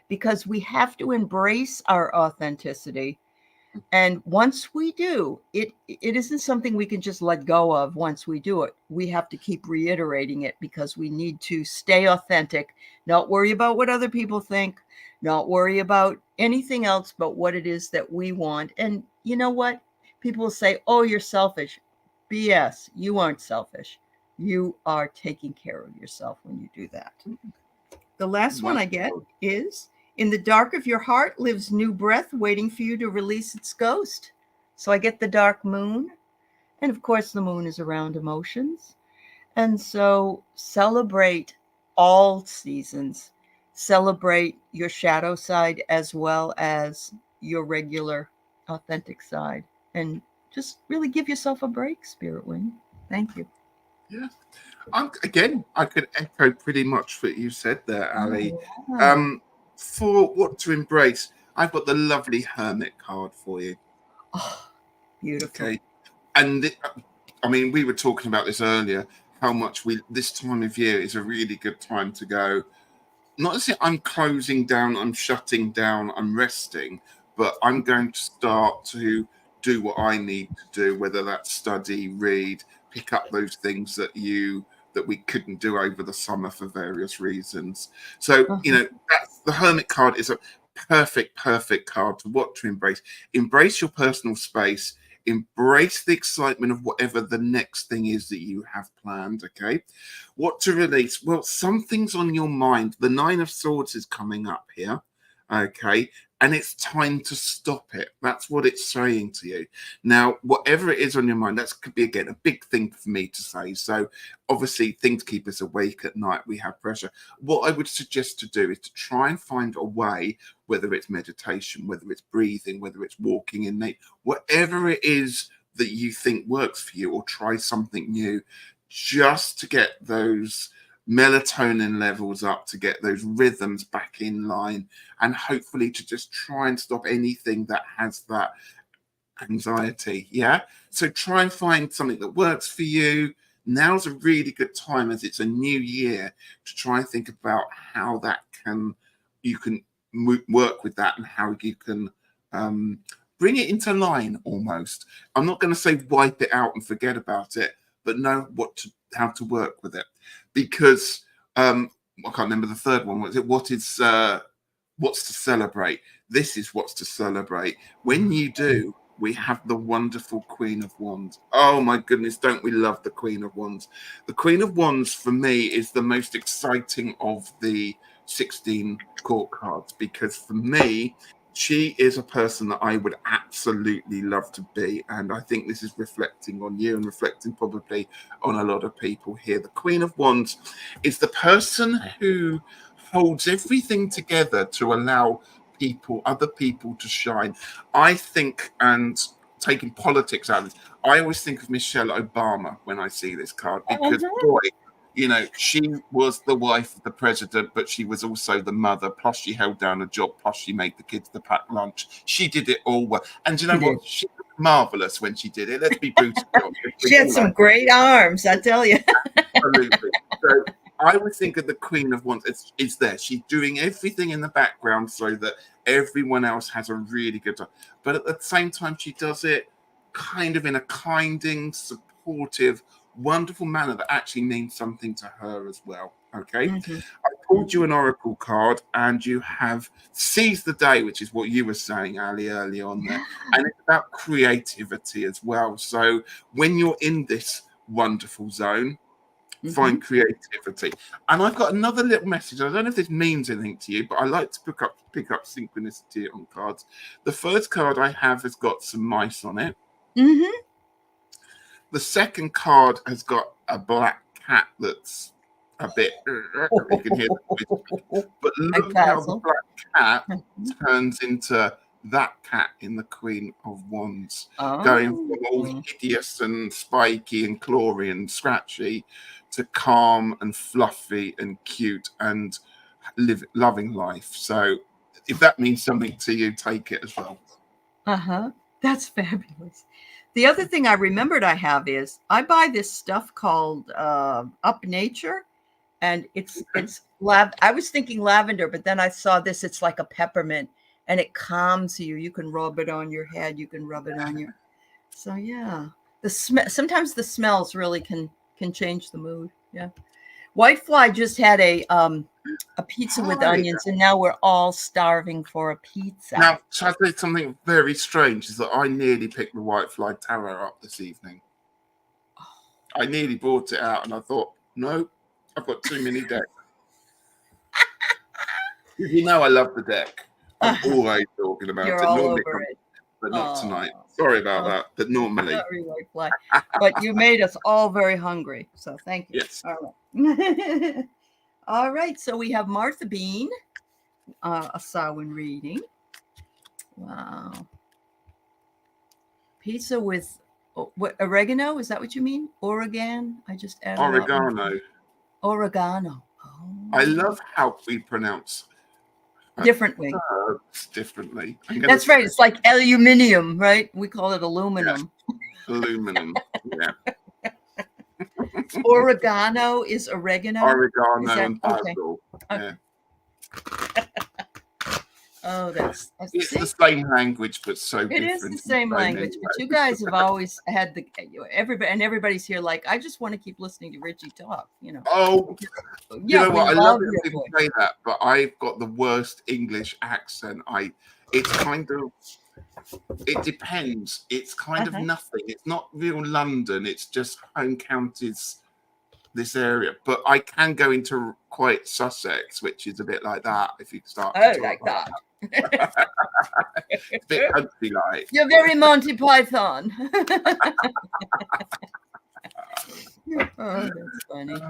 because we have to embrace our authenticity. And once we do, it isn't something we can just let go of. Once we do it, we have to keep reiterating it, because we need to stay authentic, not worry about what other people think, not worry about anything else but what it is that we want. And you know what? People will say, "Oh, you're selfish." BS. You aren't selfish. You are taking care of yourself when you do that. The last one I get wonderful. is, in the dark of your heart lives new breath waiting for you to release its ghost. So I get the dark moon. And of course, the moon is around emotions. And so celebrate all seasons. Celebrate your shadow side as well as your regular, authentic side. And just really give yourself a break, Spirit Wing. Thank you. Yeah. Again, I could echo pretty much what you said there, Ali. Oh, wow. For what to embrace, I've got the lovely Hermit card for you. Oh, beautiful. Okay. And I mean, we were talking about this earlier, how much this time of year is a really good time to go. Not to say I'm closing down, I'm shutting down, I'm resting, but I'm going to start to do what I need to do, whether that's study, read, pick up those things that we couldn't do over the summer for various reasons. So, Uh-huh. the Hermit card is a perfect card to what to embrace. Embrace your personal space. Embrace the excitement of whatever the next thing is that you have planned. Okay. What to release? Well, something's on your mind. The Nine of Swords is coming up here. Okay. And it's time to stop it. That's what it's saying to you. Now, whatever it is on your mind, that could be, again, a big thing for me to say. So, obviously, things keep us awake at night. We have pressure. What I would suggest to do is to try and find a way, whether it's meditation, whether it's breathing, whether it's walking in nature, whatever it is that you think works for you, or try something new, just to get those melatonin levels up, to get those rhythms back in line, and hopefully to just try and stop anything that has that anxiety. Yeah. So try and find something that works for you. Now's a really good time, as it's a new year, to try and think about how you can work with that, and how you can bring it into line almost. I'm not going to say wipe it out and forget about it, but know how to work with it. Because I can't remember the third one. Was it what's to celebrate? This is what's to celebrate. When you do, we have the wonderful Queen of Wands. Oh my goodness, don't we love the Queen of Wands? The Queen of Wands for me is the most exciting of the 16 court cards, because for me, she is a person that I would absolutely love to be. And I think this is reflecting on you, and reflecting probably on a lot of people here. The Queen of Wands is the person who holds everything together to allow other people to shine. I think, and taking politics out of this, I always think of Michelle Obama when I see this card, because Uh-huh. boy, she was the wife of the president, but she was also the mother. Plus, she held down a job. Plus, she made the kids the packed lunch. She did it all well. And you know She did. what? She was marvelous when she did it. Let's be brutally honest. She had some great arms, I tell you. Absolutely. So I would think of the Queen of Wands. It's there. She's doing everything in the background so that everyone else has a really good time. But at the same time, she does it kind of in a kinding, supportive, wonderful manner that actually means something to her as well. Okay. Mhm. I pulled you an oracle card, and you have seized the day, which is what you were saying, Ali, early on there. And it's about creativity as well. So when you're in this wonderful zone, Mhm. find creativity. And I've got another little message. I don't know if this means anything to you, but I like to pick up synchronicity on cards. The first card I have has got some mice on it. Mhm. The second card has got a black cat that's a bit. You can hear the voice. But Like look how the Basil. black cat turns into that cat in the Queen of Wands, going from all Oh. hideous and spiky and clawy and scratchy to calm and fluffy and cute and loving life. So if that means something to you, take it as well. That's fabulous. The other thing I remembered I have is I buy this stuff called Up Nature, and it's I was thinking lavender, but then I saw this. It's like a peppermint, and it calms you. You can rub it on your head. You can rub it on your. So yeah, the smell. Sometimes the smells really can change the mood. Yeah. Whitefly just had a pizza with Hi. onions, and now we're all starving for a pizza. Now, shall I say something very strange? Is that I nearly picked the Whitefly Tarot up this evening. I nearly brought it out, and I thought, no, I've got too many decks. You know I love the deck. I'm always talking about You're it. all Normally, over it. but not tonight. Sorry about that. But normally, sorry, Whitefly. But you made us all very hungry, so thank you. yes. All right. All right. So we have Martha Bean, a Samhain reading. Wow. Pizza with what, oregano? Is that what you mean? Oregon? I just added Oregano. Oregano. Oh. I love how we pronounce differently. Differently. That's right. It's like aluminium, right? We call it aluminum. Yes. Aluminum. Yeah. Oregano is oregano. Oregano is that, and basil. Okay. Yeah. Oh, that's it's the same language, but so different. It is the same language, but you guys have always had everybody's here. Like, I just want to keep listening to Ritchie talk. You know. Oh, yeah, you know what? I love it when your people say that, but I've got the worst English accent. It's kind of. It depends. It's kind of nothing. It's not real London. It's just home counties. This area, but I can go into quite Sussex, which is a bit like that. If you start, like that. It's a bit country like. You're very Monty Python. Oh, that's funny.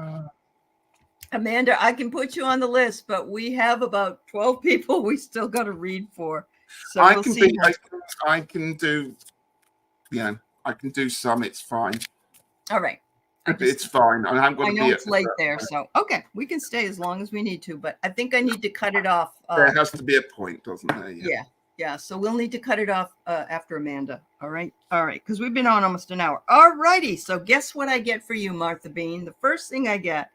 Amanda, I can put you on the list, but we have about 12 people we still got to read for. So I can do. Yeah, I can do some. It's fine. All right. It's fine. I know it's late there, so okay, we can stay as long as we need to, but I think I need to cut it off. There has to be a point, doesn't there? Yeah. So we'll need to cut it off after Amanda. All right, because we've been on almost an hour. All righty. So guess what I get for you, Martha Bean? The first thing I get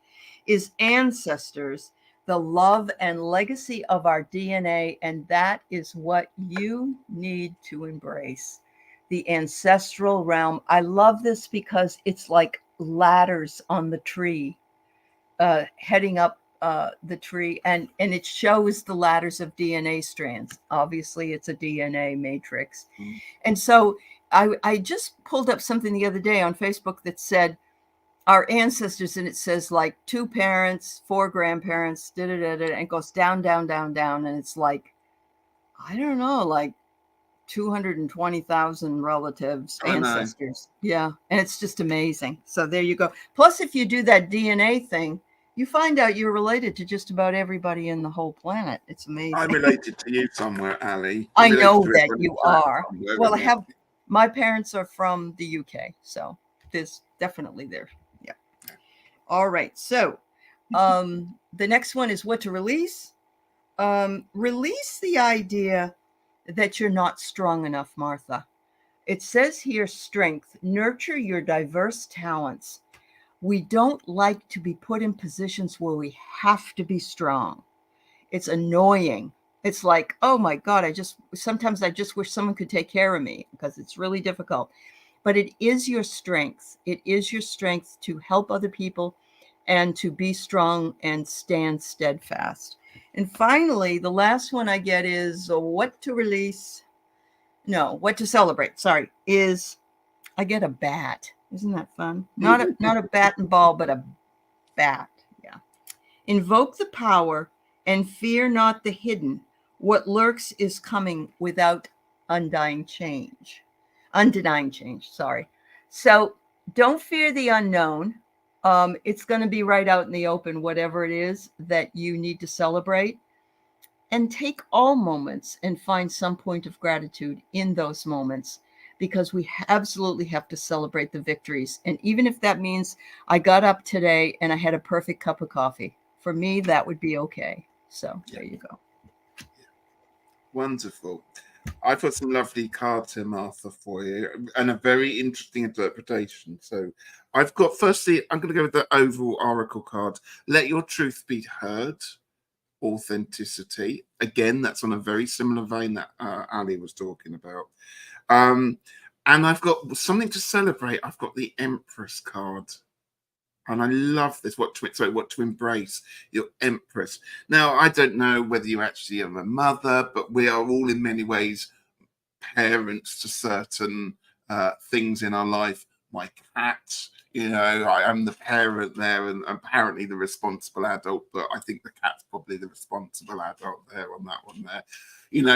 is ancestors, the love and legacy of our DNA, and that is what you need to embrace. The ancestral realm. I love this because it's like ladders on the tree, heading up the tree, and it shows the ladders of DNA strands. Obviously, it's a DNA matrix. And so I just pulled up something the other day on Facebook that said our ancestors, and it says like 2 parents, 4 grandparents, and it goes down, down, down, down, and it's like, I don't know, like 220,000 relatives, ancestors. Yeah. And it's just amazing. So there you go. Plus, if you do that DNA thing, you find out you're related to just about everybody in the whole planet. It's amazing. I'm related to you somewhere, Ali. I know that you are. Well, my parents are from the UK, so there's definitely there. Yeah. All right. So the next one is what to release. Release the idea that you're not strong enough, Martha. It says here, strength, nurture your diverse talents. We don't like to be put in positions where we have to be strong. It's annoying. It's like, oh my God, sometimes I just wish someone could take care of me because it's really difficult. But it is your strength. It is your strength to help other people and to be strong and stand steadfast. And finally, the last one I get is what to release. No, what to celebrate. Sorry, is I get a bat. Isn't that fun? Not a bat and ball, but a bat. Yeah. Invoke the power and fear not the hidden. What lurks is coming without undying change. Undenying change. Sorry. So don't fear the unknown. It's going to be right out in the open, whatever it is that you need to celebrate. And take all moments and find some point of gratitude in those moments, because we absolutely have to celebrate the victories. And even if that means I got up today and I had a perfect cup of coffee, for me, that would be okay. So there you go. Wonderful. I've got some lovely cards here, Martha, for you, and a very interesting interpretation. So I've got, firstly, I'm going to go with the overall oracle card. Let your truth be heard. Authenticity. Again, that's on a very similar vein that Ali was talking about. And I've got something to celebrate. I've got the Empress card. And I love this. What to embrace, your Empress. Now, I don't know whether you actually are a mother, but we are all in many ways parents to certain things in our life. My cat, I am the parent there and apparently the responsible adult, but I think the cat's probably the responsible adult there on that one there.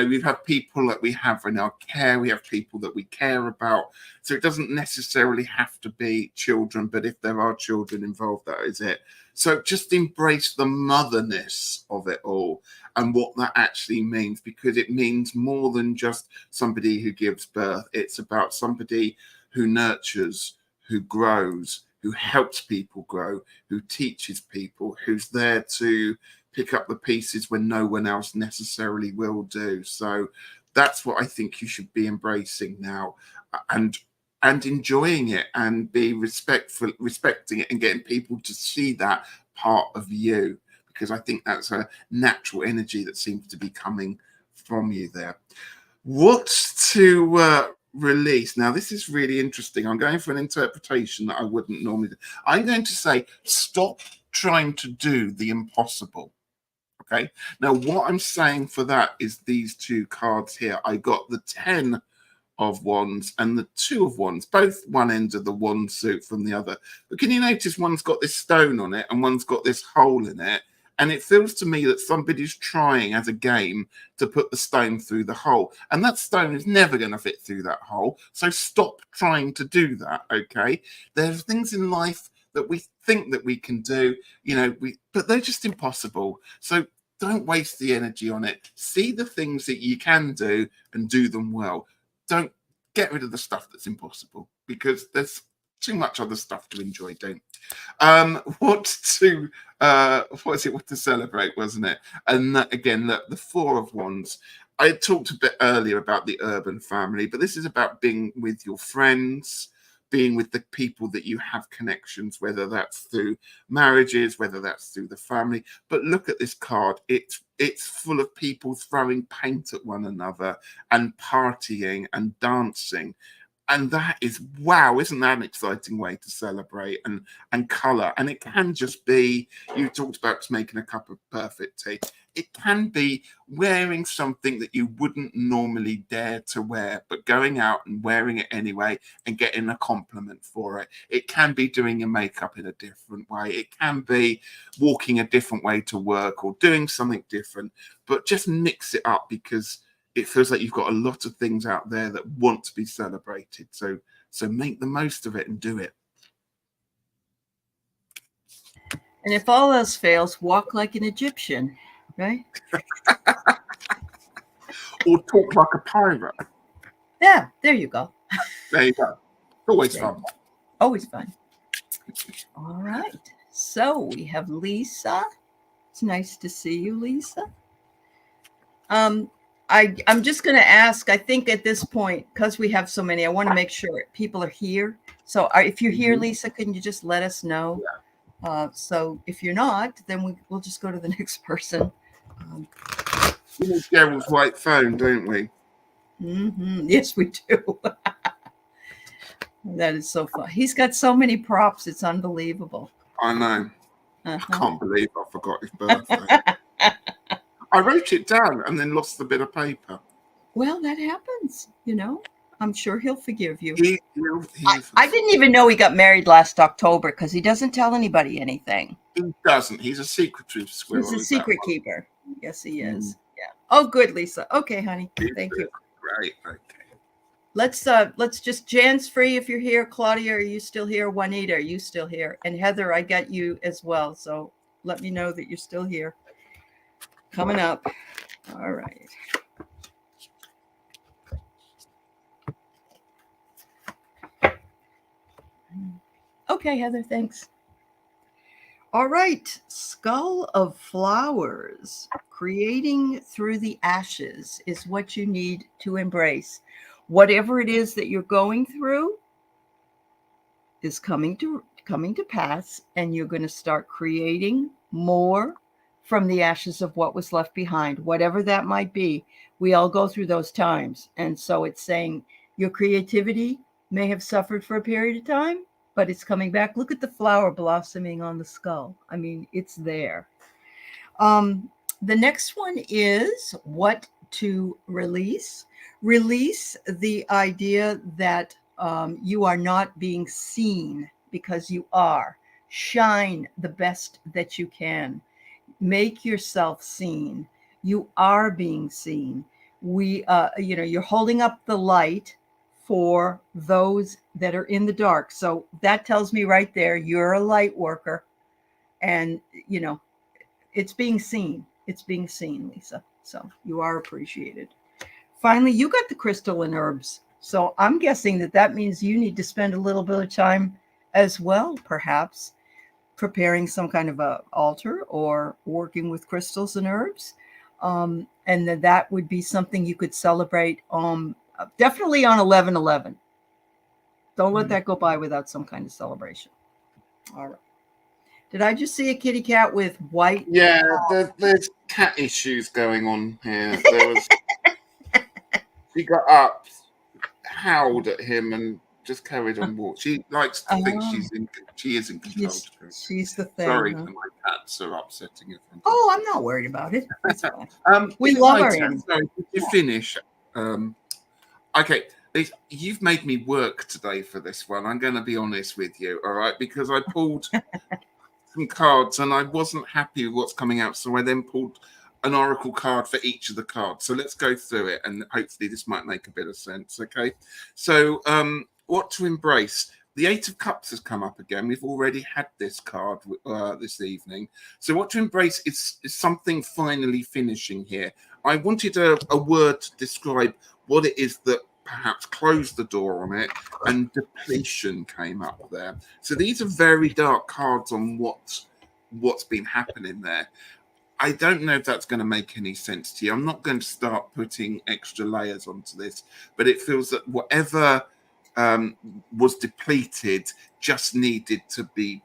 We've had people that we have in our care, we have people that we care about. So it doesn't necessarily have to be children, but if there are children involved, that is it. So just embrace the motherness of it all and what that actually means, because it means more than just somebody who gives birth. It's about somebody who nurtures, who grows, who helps people grow, who teaches people, who's there to pick up the pieces when no one else necessarily will do. So that's what I think you should be embracing now, and enjoying it, and be respecting it, and getting people to see that part of you, because I think that's a natural energy that seems to be coming from you there. What to release? Now, this is really interesting. I'm going for an interpretation that I wouldn't normally do. I'm going to say, stop trying to do the impossible. Okay. Now, what I'm saying for that is these two cards here. I got the 10 of wands and the 2 of wands, both one end of the wand suit from the other. But can you notice one's got this stone on it and one's got this hole in it? And it feels to me that somebody's trying as a game to put the stone through the hole. And that stone is never going to fit through that hole. So stop trying to do that, okay? There's things in life that we think that we can do, but they're just impossible. So don't waste the energy on it. See the things that you can do and do them well. Don't get rid of the stuff that's impossible, because there's too much other stuff to enjoy. Don't. What to celebrate, wasn't it? And that, again, look, the 4 of wands. I talked a bit earlier about the urban family, but this is about being with your friends, being with the people that you have connections, whether that's through marriages, whether that's through the family. But look at this card. It's full of people throwing paint at one another and partying and dancing. And that is, wow, isn't that an exciting way to celebrate and colour? And it can just be, you talked about just making a cup of perfect tea. It can be wearing something that you wouldn't normally dare to wear, but going out and wearing it anyway and getting a compliment for it. It can be doing your makeup in a different way. It can be walking a different way to work or doing something different, but just mix it up, because it feels like you've got a lot of things out there that want to be celebrated. So make the most of it and do it. And if all else fails, walk like an Egyptian, right? Or talk like a pirate. Yeah, there you go. There you go. Always fun. Always fun. All right. So we have Lisa. It's nice to see you, Lisa. I'm just going to ask, I think at this point, because we have so many, I want to make sure people are here. So if you're here, Lisa, can you just let us know? So if you're not, then we'll just go to the next person. We need Gerald's white phone, don't we? Mm-hmm. Yes, we do. That is so fun. He's got so many props. It's unbelievable. I know. I can't believe I forgot his birthday. I wrote it down and then lost the bit of paper. Well, that happens, I'm sure he'll forgive you. I didn't even know he got married last October, because he doesn't tell anybody anything. He doesn't. He's a secretive squirrel. He's a secret keeper. Yes, he is. Yeah. Oh, good, Lisa. Okay, honey. Thank you. Great. Okay. let's just, Jan's free if you're here. Claudia, are you still here? Juanita, are you still here? And Heather, I got you as well. So let me know that you're still here. Coming up. All right. Okay, Heather, thanks. All right. Skull of Flowers. Creating through the ashes is what you need to embrace. Whatever it is that you're going through is coming to pass, and you're going to start creating more from the ashes of what was left behind, whatever that might be. We all go through those times. And so it's saying your creativity may have suffered for a period of time, but it's coming back. Look at the flower blossoming on the skull. I mean, it's there. Um, the next one is what to release. Release the idea that you are not being seen, because you are. Shine the best that you can. Make yourself seen. You are being seen. You're holding up the light for those that are in the dark. So that tells me right there, you're a light worker, and it's being seen. It's being seen, Lisa. So you are appreciated. Finally, you got the crystal and herbs. So I'm guessing that means you need to spend a little bit of time as well, perhaps preparing some kind of a altar or working with crystals and herbs. And that would be something you could celebrate definitely on 11/11. Don't let that go by without some kind of celebration. All right. Did I just see a kitty cat with white? Yeah, there's cat issues going on here. She got up, howled at him, and just carried on walking. She likes to think she is in control. She's the thing. Sorry huh? that my cats are upsetting you. Oh, I'm not worried about it. It's fine. We love our animals. Sorry, did you finish? Okay, you've made me work today for this one. I'm going to be honest with you, all right? Because I pulled some cards and I wasn't happy with what's coming out, so I then pulled an oracle card for each of the cards. So let's go through it, and hopefully this might make a bit of sense. Okay, so what to embrace? The Eight of Cups has come up again. We've already had this card this evening. So what to embrace is something finally finishing here. I wanted a word to describe what it is that perhaps closed the door on it, and depletion came up there. So these are very dark cards on what's been happening there. I don't know if that's going to make any sense to you. I'm not going to start putting extra layers onto this, but it feels that whatever was depleted just needed to be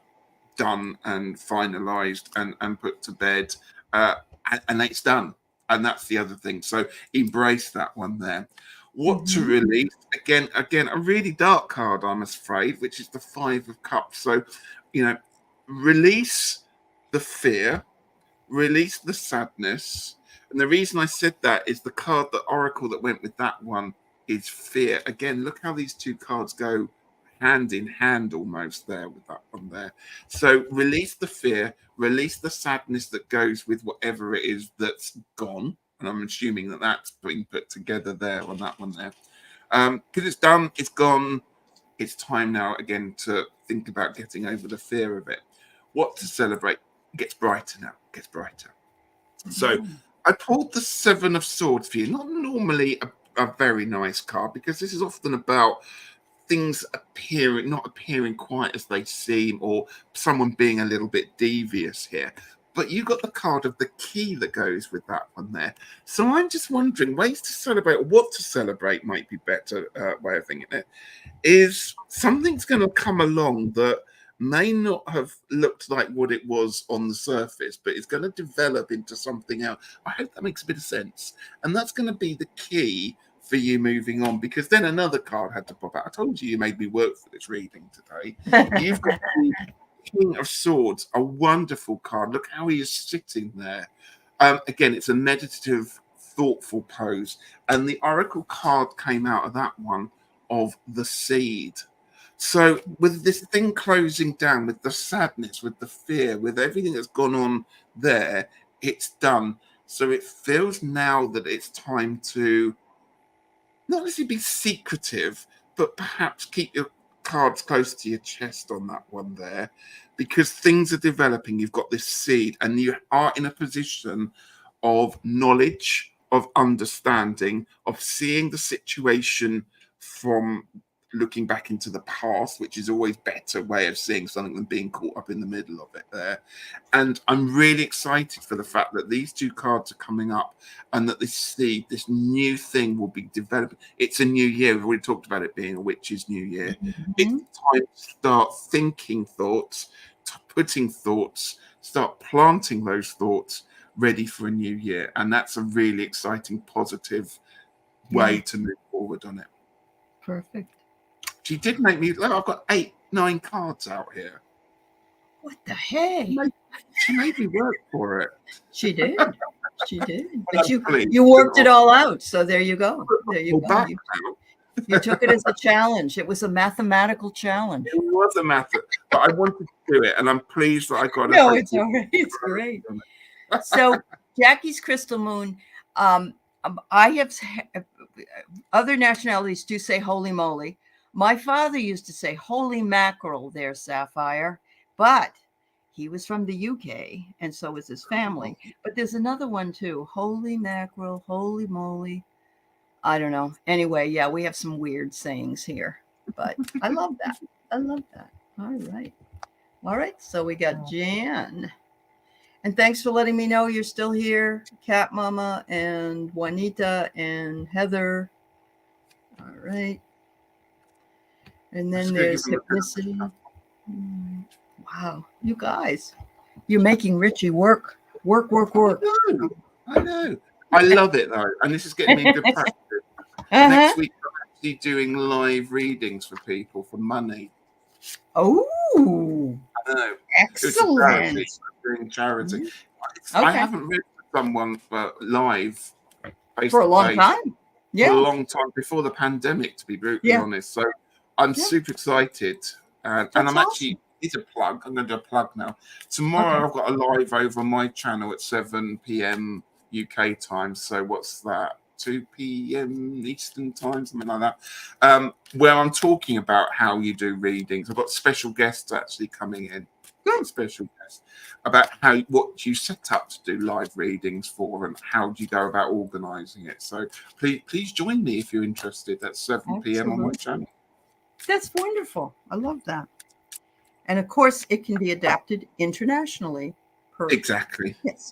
done and finalized and put to bed, and it's done. And that's the other thing. So embrace that one there. What to release? Again, a really dark card, I'm afraid, which is the Five of Cups. So, release the fear, release the sadness. And the reason I said that is the card, the oracle that went with that one is fear. Again, look how these two cards go hand in hand almost there with that one there. So release the fear, release the sadness that goes with whatever it is that's gone. And I'm assuming that that's being put together there on that one there. Because it's done, it's gone. It's time now again to think about getting over the fear of it. What to celebrate? It gets brighter now. It gets brighter. So I pulled the Seven of Swords for you. Not normally a very nice card, because this is often about things not appearing quite as they seem, or someone being a little bit devious here. But you got the card of the key that goes with that one there. So I'm just wondering, ways to celebrate, what to celebrate might be better way of thinking it, is something's going to come along that may not have looked like what it was on the surface, but it's going to develop into something else. I hope that makes a bit of sense. And that's going to be the key for you moving on, because then another card had to pop out. I told you made me work for this reading today. You've got the King of Swords, a wonderful card. Look how he is sitting there. Again, it's a meditative, thoughtful pose. And the oracle card came out of that one of the seed. So with this thing closing down, with the sadness, with the fear, with everything that's gone on there, it's done. So it feels now that it's time to not necessarily be secretive, but perhaps keep your cards close to your chest on that one there, because things are developing. You've got this seed, and you are in a position of knowledge, of understanding, of seeing the situation from looking back into the past, which is always better way of seeing something than being caught up in the middle of it there. And I'm really excited for the fact that these two cards are coming up, and that this seed, this new thing will be developing. It's a new year. We've already talked about it being a witch's new year. It's time to start thinking thoughts, putting thoughts, start planting those thoughts ready for a new year. And that's a really exciting, positive way to move forward on it. Perfect. She did make me, I've got 8, 9 cards out here. What the heck? She made me work for it. She did. She did. But you worked it all out. So there you go. There you go. You took it as a challenge. It was a mathematical challenge. It was a matter, but I wanted to do it, and I'm pleased that I got it. No, it's all right. It's great. So Jackie's Crystal Moon, I have other nationalities do say holy moly. My father used to say holy mackerel there, Sapphire, but he was from the UK, and so was his family. But there's another one too, holy mackerel, holy moly. I don't know. Anyway, yeah, we have some weird sayings here, but I love that. I love that. All right. All right. So we got Jan. And thanks for letting me know you're still here, Cat Mama and Juanita and Heather. All right. And then there's Hypnicity. Wow. You guys, you're making Ritchie work. I know. I love it though. And this is getting me into practice. Next week, I'm actually doing live readings for people for money. Oh, I know. Excellent. It's doing charity. I haven't read for someone for live for a long time. Yeah, for a long time before the pandemic, to be brutally honest. So I'm super excited, and I'm actually. It's a plug. I'm going to do a plug now. Tomorrow I've got a live over on my channel at 7 p.m. UK time. So what's that? 2 p.m. Eastern time, something like that. Where I'm talking about how you do readings. I've got special guests actually coming in. Special guests about what you set up to do live readings for, and how do you go about organising it. So please join me if you're interested. That's 7 p.m. on my channel. That's wonderful. I love that. And of course, it can be adapted internationally. Exactly. Yes.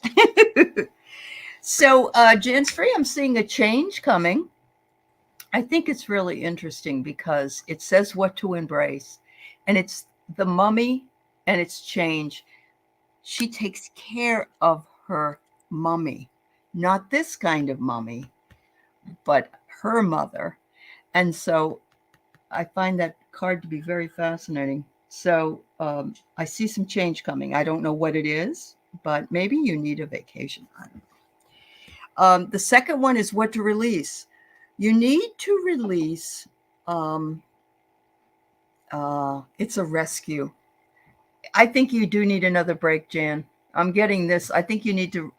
So, Jan's Free, I'm seeing a change coming. I think it's really interesting because it says what to embrace. And it's the mummy and it's change. She takes care of her mummy, not this kind of mummy, but her mother. And so I find that card to be very fascinating. So I see some change coming. I don't know what it is, but maybe you need a vacation. I don't know. The second one is what to release. You need to release. It's a rescue. I think you do need another break, Jan. I'm getting this. I think you need to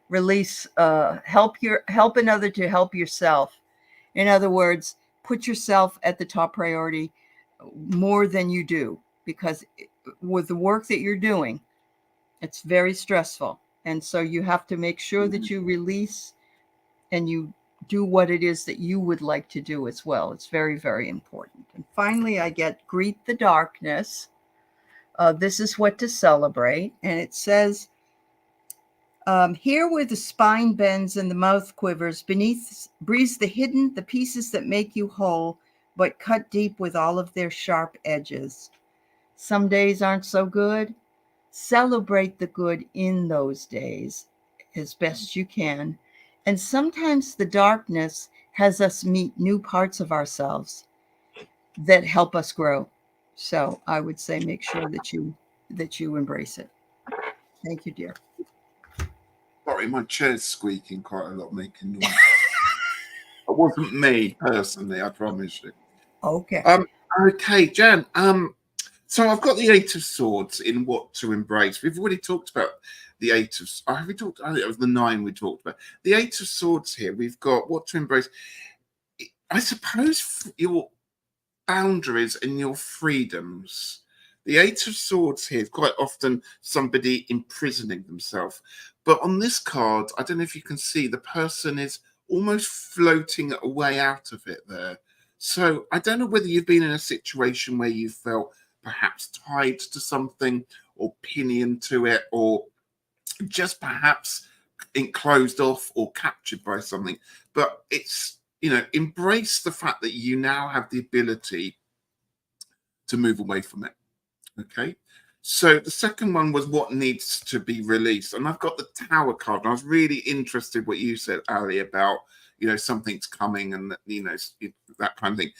release, help another to help yourself. In other words, put yourself at the top priority more than you do, because with the work that you're doing, it's very stressful. And so you have to make sure that you release and you do what it is that you would like to do as well. It's very, very important. And finally, I get Greet the Darkness. This is what to celebrate. And it says, here where the spine bends and the mouth quivers, beneath breathes the pieces that make you whole, but cut deep with all of their sharp edges. Some days aren't so good. Celebrate the good in those days as best you can. And sometimes the darkness has us meet new parts of ourselves that help us grow. So I would say make sure that you embrace it. Thank you, dear. Sorry, my chair's squeaking quite a lot, making noise. It wasn't me personally, I promise you. Okay. Okay, Jan. So I've got the 8 of Swords in what to embrace. We've already talked about the 8 of. Have we talked? I think it was the 9 we talked about. The 8 of Swords here. We've got what to embrace. I suppose your boundaries and your freedoms. The Eight of Swords here is quite often somebody imprisoning themselves. But on this card, I don't know if you can see, the person is almost floating a way out of it there. So I don't know whether you've been in a situation where you felt perhaps tied to something or pinioned to it, or just perhaps enclosed off or captured by something. But it's, embrace the fact that you now have the ability to move away from it. Okay. So the second one was what needs to be released. And I've got the Tower card. And I was really interested what you said, Ali, about, something's coming and, that kind of thing.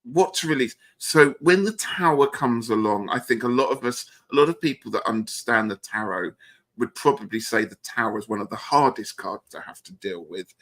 What to release. So when the Tower comes along, I think a lot of people that understand the tarot would probably say the Tower is one of the hardest cards to have to deal with.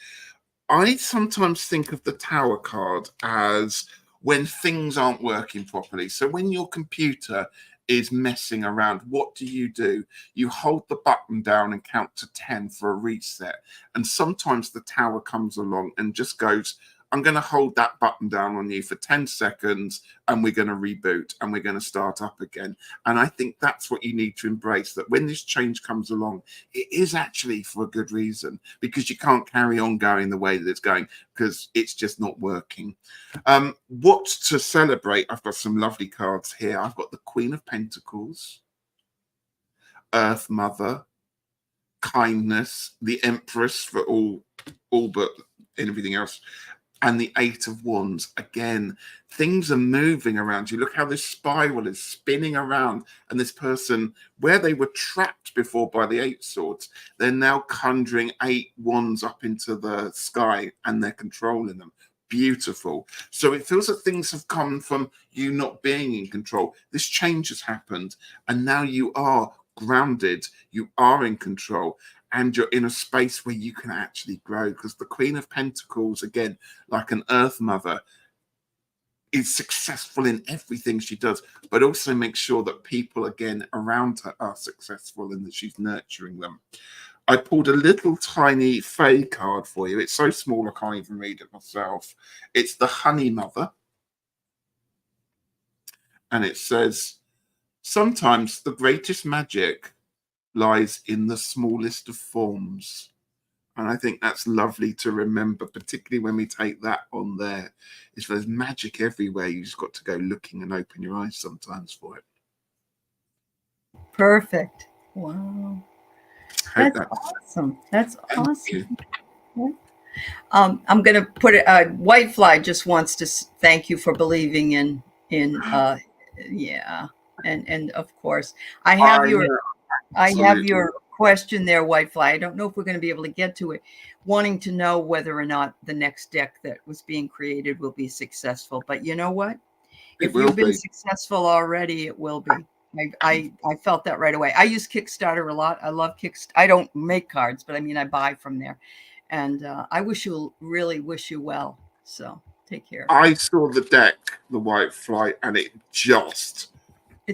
I sometimes think of the Tower card as when things aren't working properly. So when your computer is messing around, what do? You hold the button down and count to 10 for a reset. And sometimes the Tower comes along and just goes, I'm going to hold that button down on you for 10 seconds and we're going to reboot and we're going to start up again. And I think that's what you need to embrace, that when this change comes along, it is actually for a good reason, because you can't carry on going the way that it's going because it's just not working. What to celebrate? I've got some lovely cards here. I've got the Queen of Pentacles, Earth Mother, Kindness, the Empress for all but everything else, and the Eight of Wands. Again, things are moving around you. Look how this spiral is spinning around, and this person, where they were trapped before by the Eight Swords, they're now conjuring 8 wands up into the sky and they're controlling them. Beautiful. So it feels that things have come from you not being in control. This change has happened and now you are grounded, you are in control, and you're in a space where you can actually grow, because the Queen of Pentacles, again, like an Earth Mother, is successful in everything she does, but also makes sure that people, again, around her are successful and that she's nurturing them. I pulled a little tiny Fae card for you. It's so small I can't even read it myself. It's the Honey Mother. And it says, sometimes the greatest magic lies in the smallest of forms. And I think that's lovely to remember, particularly when we take that on there. Is there's magic everywhere. You just got to go looking and open your eyes sometimes for it. Perfect. Wow. That's awesome. That's awesome. I'm going to put it. Whitefly just wants to thank you for believing in yeah, and of course I have your question there, Whitefly. I don't know if we're going to be able to get to it. Wanting to know whether or not the next deck that was being created will be successful, but you know what? If you've been successful already, it will be. I felt that right away. I use Kickstarter a lot. I love Kickstarter. I don't make cards, but I mean, I buy from there. And I really wish you well. So take care. I saw the deck, the Whitefly, and it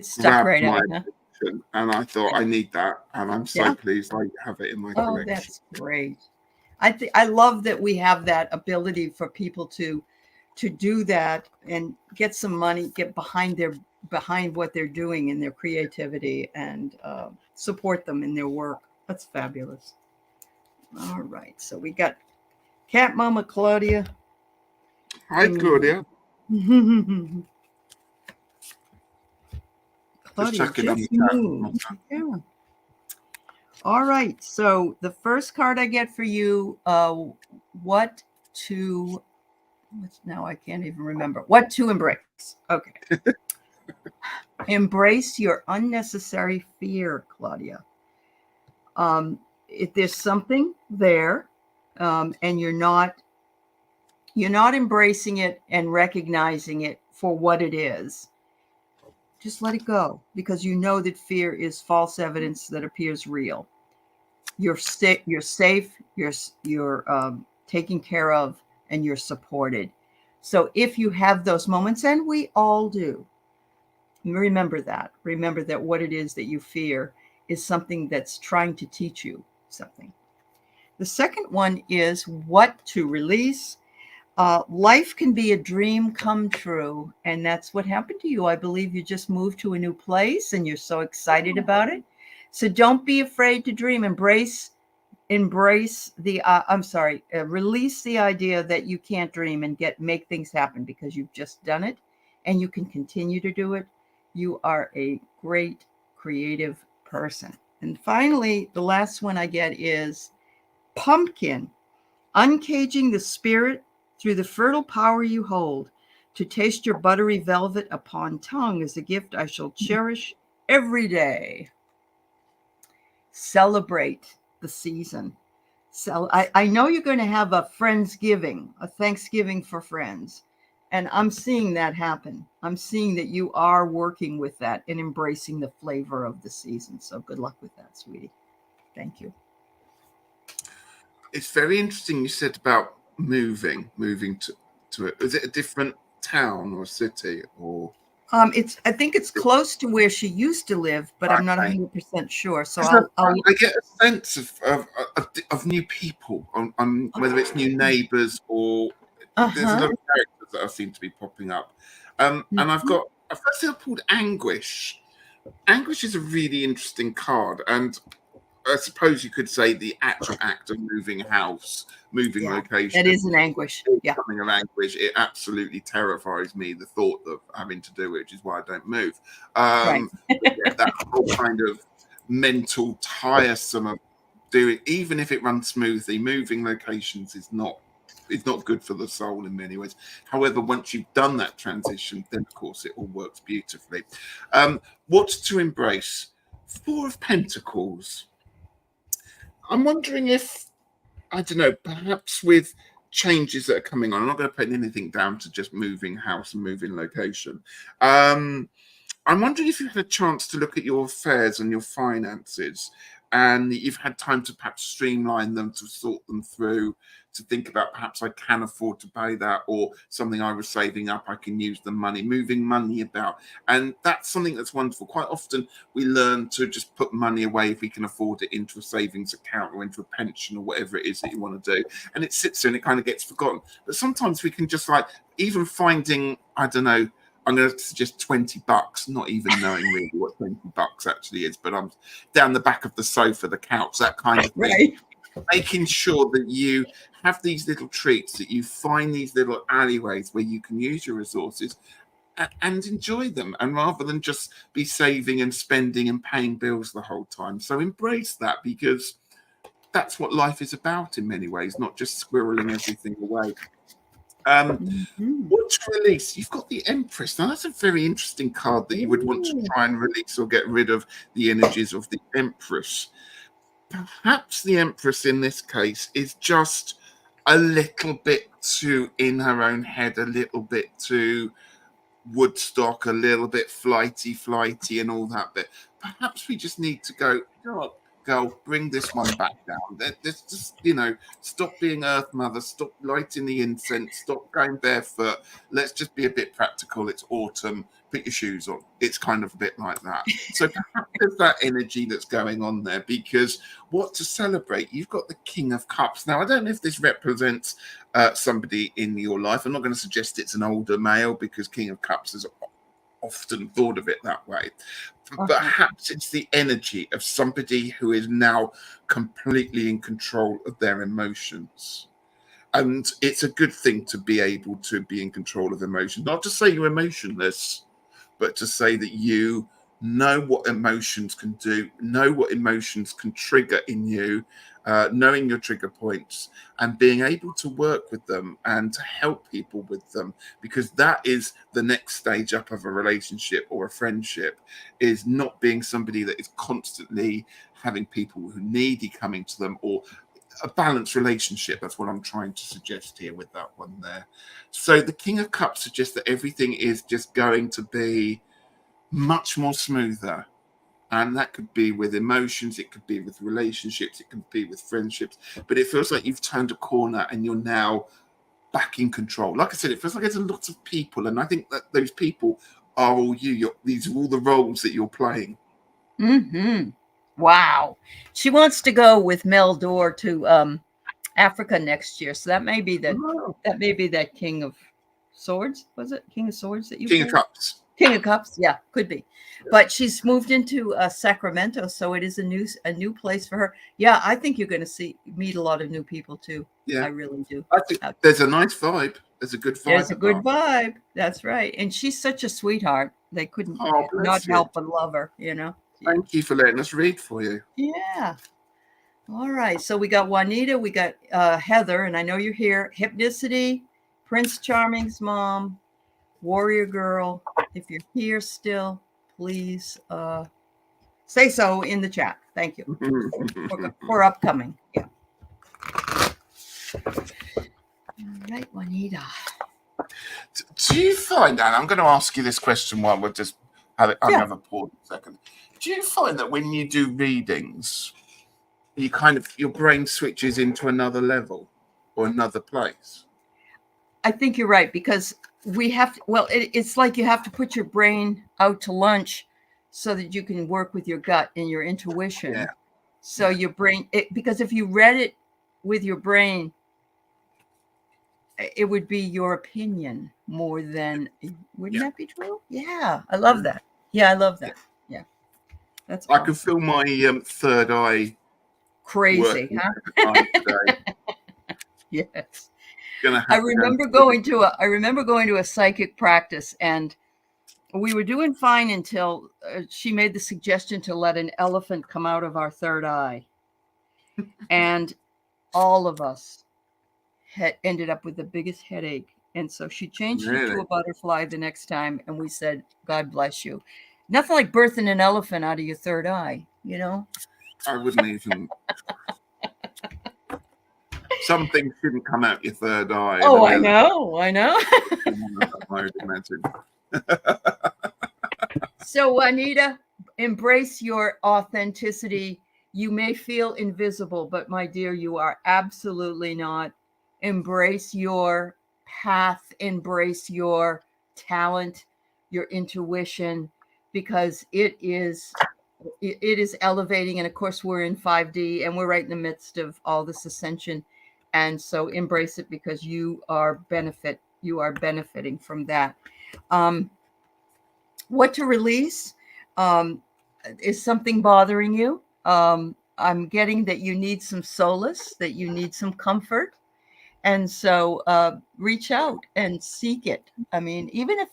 stuck right out. Attention, and I thought I need that, and I'm so pleased I have it in my collection. Oh, that's great. I love that we have that ability for people to do that and get some money, get behind what they're doing in their creativity, and support them in their work. That's fabulous. All right, so we got Cat Mama Claudia. Hi, Claudia. Claudia just moved. Yeah. All right, so the first card I get for you, now I can't even remember. What to embrace. Okay. Embrace your unnecessary fear, Claudia. If there's something there, and you're not embracing it and recognizing it for what it is, just let it go, because you know that fear is false evidence that appears real. You're safe, you're taken care of, and you're supported. So if you have those moments, and we all do, remember that what it is that you fear is something that's trying to teach you something. The second one is what to release. Life can be a dream come true, and that's what happened to you. I believe you just moved to a new place and you're so excited about it. So don't be afraid to dream. Embrace the I'm sorry, release the idea that you can't dream and make things happen, because you've just done it and you can continue to do it. You are a great creative person. And finally, the last one I get is pumpkin. Uncaging the spirit through the fertile power you hold, to taste your buttery velvet upon tongue is a gift I shall cherish every day. Celebrate the season. So I know you're going to have a Friendsgiving, a Thanksgiving for friends. And I'm seeing that happen. I'm seeing that you are working with that and embracing the flavor of the season. So good luck with that, sweetie. Thank you. It's very interesting you said about moving to it. Is it a different town or city or? I think it's close to where she used to live, but I'm not Okay. 100% sure. So Because I'll I get a sense of new people on whether it's new neighbours or there's a uh-huh. lot of characters that seem to be popping up. And I've Mhm. got a first thing called Anguish. Anguish is a really interesting card, and I suppose you could say the actual act of moving house, moving Yeah, location, that is an anguish. is Yeah, something of anguish. It absolutely terrifies me, the thought of having to do it, which is why I don't move. right. But yeah, that whole kind of mental tiresome of doing, even if it runs smoothly, moving locations is not. It's not good for the soul in many ways. However, once you've done that transition, then of course it all works beautifully. What's to embrace? Four of Pentacles. I'm wondering if, I don't know, perhaps with changes that are coming on, I'm not going to put anything down to just moving house and moving location. I'm wondering if you've had a chance to look at your affairs and your finances, and you've had time to perhaps streamline them, to sort them through, to think about perhaps I can afford to pay that, or something I was saving up, I can use the money, moving money about. And that's something that's wonderful. Quite often we learn to just put money away if we can afford it into a savings account or into a pension or whatever it is that you want to do. And it sits there and it kind of gets forgotten. But sometimes we can just like, even finding, I don't know, I'm going to suggest $20, not even knowing really what $20 actually is, but I'm down the back of the sofa, the couch, that kind of thing. Right. Making sure that you have these little treats, that you find these little alleyways where you can use your resources and enjoy them, and rather than just be saving and spending and paying bills the whole time. So embrace that, because that's what life is about in many ways, not just squirreling everything away. Mhm. What's release? You've got the Empress. Now, that's a very interesting card that you would want to Ooh. try and release or get rid of the energies of the Empress. Perhaps the Empress in this case is just a little bit too in her own head, a little bit too Woodstock, a little bit flighty, and all that bit. Perhaps we just need to go, you know what, girl, bring this one back down. Let's just, stop being Earth Mother, stop lighting the incense, stop going barefoot. Let's just be a bit practical. It's autumn. Put your shoes on. It's kind of a bit like that. So perhaps there's that energy that's going on there, because what to celebrate? You've got the King of Cups. Now, I don't know if this represents somebody in your life. I'm not going to suggest it's an older male, because King of Cups is often thought of it that way. But Uh-huh. perhaps it's the energy of somebody who is now completely in control of their emotions. And it's a good thing to be able to be in control of emotions, not to say you're emotionless, but to say that you know what emotions can do, know what emotions can trigger in you, knowing your trigger points and being able to work with them and to help people with them, because that is the next stage up of a relationship or a friendship, is not being somebody that is constantly having people who needy coming to them, or a balanced relationship. That's what I'm trying to suggest here with that one there. So the King of Cups suggests that everything is just going to be much more smoother. And that could be with emotions, it could be with relationships, it could be with friendships. But it feels like you've turned a corner and you're now back in control. Like I said, it feels like there's a lot of people. And I think that those people are all you. These are all the roles that you're playing. Mhm. Wow. She wants to go with Mel Dore to Africa next year. So that may be Oh, that King of Swords. Was it King of Swords that you King of played? Cups. King of Cups, yeah, could be. But she's moved into Sacramento, so it is a new place for her. Yeah, I think you're going to meet a lot of new people too. Yeah, I really do. I think there's a nice vibe. There's a good There's vibe a good about. vibe. That's right. And she's such a sweetheart. They couldn't Oh, not bless you. help but love her, you know? Yeah. Thank you for letting us read for you. Yeah. All right. So we got Juanita, we got Heather, and I know you're here. Hypnicity, Prince Charming's mom, Warrior Girl. If you're here still, please say so in the chat. Thank you for upcoming. Yeah. All right, Juanita. Do you find, and I'm going to ask you this question while we're just having a pause a second. Do you find that when you do readings, you your brain switches into another level or another place? I think you're right, because we have to, well, it's like you have to put your brain out to lunch so that you can work with your gut and your intuition. Yeah. So your brain, because if you read it with your brain, it would be your opinion more than, wouldn't that be true? Yeah, I love that. Yeah, I love that. Yeah, that's I can feel my third eye crazy, huh? Today. Yes. I remember going to a psychic practice, and we were doing fine until she made the suggestion to let an elephant come out of our third eye. And all of us had ended up with the biggest headache. And so she changed it to a butterfly the next time. And we said, God bless you. Nothing like birthing an elephant out of your third eye, you know? I wouldn't even. Some things shouldn't come out your third eye. Oh, I know. I would imagine. So, Anita, embrace your authenticity. You may feel invisible, but my dear, you are absolutely not. Embrace your path, embrace your talent, your intuition, because it is elevating. And of course, we're in 5D and we're right in the midst of all this ascension. And so embrace it, because you are benefiting from that. What to release? Is something bothering you? I'm getting that you need some solace, that you need some comfort. And so reach out and seek it. I mean, even if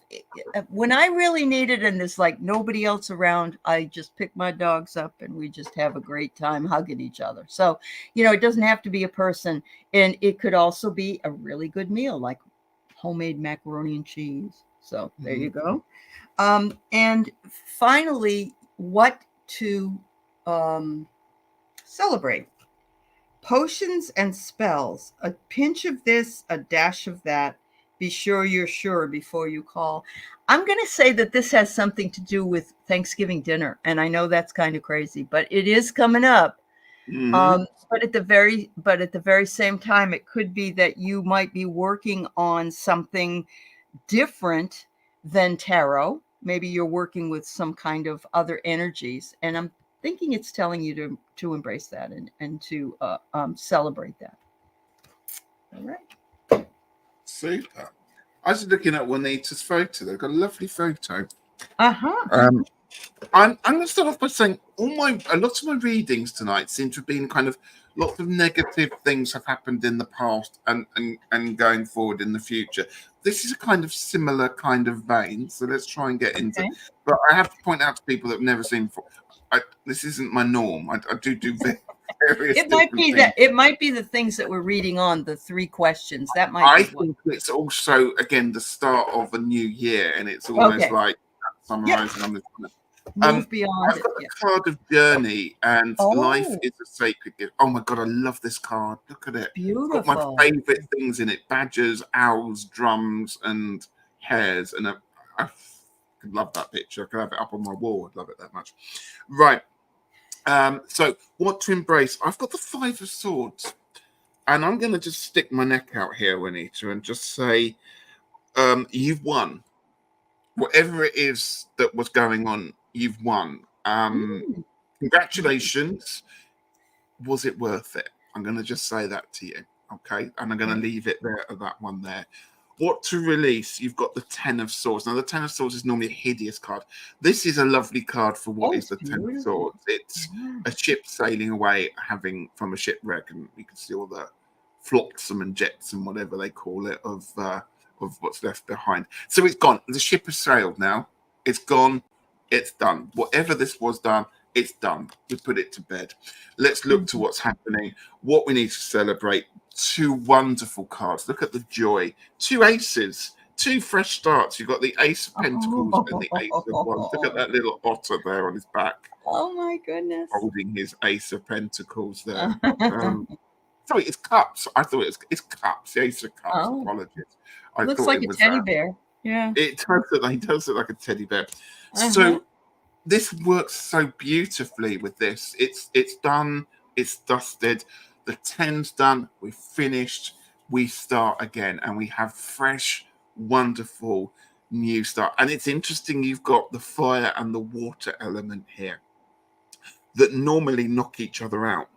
when I really need it and there's like nobody else around, I just pick my dogs up and we just have a great time hugging each other. So, it doesn't have to be a person. And it could also be a really good meal, like homemade macaroni and cheese. So there you go. And finally, what to celebrate. Potions and spells. A pinch of this, a dash of that. Be sure you're sure before you call. I'm going to say that this has something to do with Thanksgiving dinner. And I know that's kind of crazy, but it is coming up. Mm-hmm. But at the very same time, it could be that you might be working on something different than tarot. Maybe you're working with some kind of other energies, and I'm thinking it's telling you to embrace that and to celebrate that. All right. Super. I was looking at Juanita's photo. They've got a lovely photo. Uh-huh. I'm going to start off by saying a lot of my readings tonight seem to have been kind of lots of negative things have happened in the past and going forward in the future. This is a kind of similar kind of vein, so let's try and get into. But I have to point out to people that have never seen before. This isn't my norm. I do various. It might be that it might be the things that we're reading on the 3 questions. That might. I think it's also again the start of a new year, and it's almost like summarizing on this. Move beyond. I've got the card of journey, and life is a sacred gift. Oh my god, I love this card. Look at it. Beautiful. Got my favorite things in it: badgers, owls, drums, and hares. And I love that picture. I could have it up on my wall. I'd love it that much. Right. So what to embrace? I've got the 5 of Swords, and I'm going to just stick my neck out here, Juanita, and just say, you've won. Whatever it is that was going on, you've won. Congratulations. Was it worth it? I'm going to just say that to you. Okay, and I'm going to Okay. leave it there at that one there. What to release? You've got the Ten of Swords. Now, the Ten of Swords is normally a hideous card. This is a lovely card for what Oh, is it's the Ten of beautiful. Swords. It's Yeah. a ship sailing away, having from a shipwreck, and you can see all the flotsam and jetsam, whatever they call it, of what's left behind. So it's gone. The ship has sailed now. It's gone. It's done. Whatever this was done, it's done. We put it to bed. Let's look to Mhm. what's happening, what we need to celebrate. Two wonderful cards. Look at the joy. Two aces, two fresh starts. You've got the Ace of Pentacles and the Ace of Wands. Look at that little otter there on his back, Oh my goodness. holding his Ace of Pentacles there. Sorry, it's cups. I thought it's cups. The Ace of Cups. Oh, Apologies. I looks thought like it a was teddy that. bear. Yeah. It does look like, he does look like a teddy bear. Uh-huh. So this works so beautifully with this. It's done. It's dusted. The 10's done. We're finished. We start again, and we have fresh, wonderful new start. And it's interesting. You've got the fire and the water element here that normally knock each other out.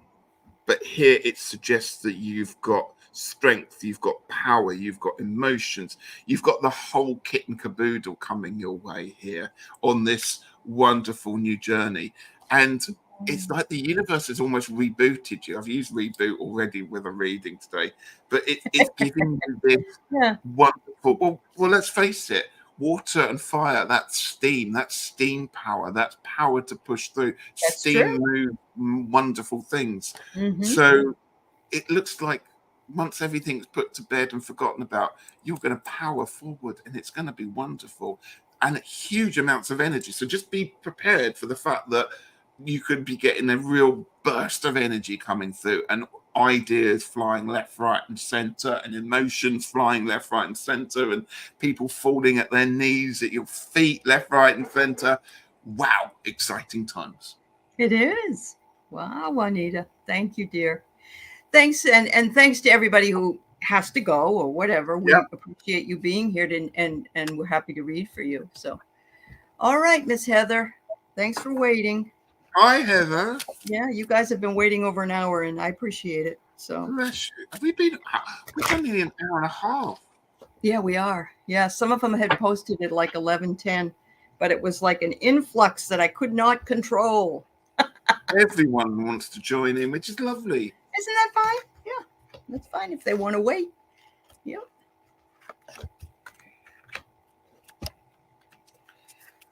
But here it suggests that you've got strength, you've got power, you've got emotions, you've got the whole kit and caboodle coming your way here on this wonderful new journey. And it's like the universe has almost rebooted you. I've used reboot already with a reading today, but it's giving you this Yeah, wonderful. Well, let's face it. Water and fire, that's steam power, that's power to push through. that's true. Steam move wonderful things. Hmm. So it looks like once everything's put to bed and forgotten about, you're going to power forward and it's going to be wonderful and huge amounts of energy. So just be prepared for the fact that you could be getting a real burst of energy coming through and ideas flying left, right, and center, and emotions flying left, right, and center, and people falling at their knees at your feet, left, right, and center. Wow, exciting times. It is. Wow, Juanita. Thank you, dear. Thanks, and thanks to everybody who has to go or whatever. Yep. We appreciate you being here, and we're happy to read for you. So, all right, Miss Heather. Thanks for waiting. Hi, Heather. Yeah, you guys have been waiting over an hour, and I appreciate it. So, Bless you. Have we been? We've done nearly an hour and a half. yeah, we are. Yeah, some of them had posted at like 11:10, but it was like an influx that I could not control. Everyone wants to join in, which is lovely. Isn't that fine? Yeah, that's fine if they want to wait. Yep.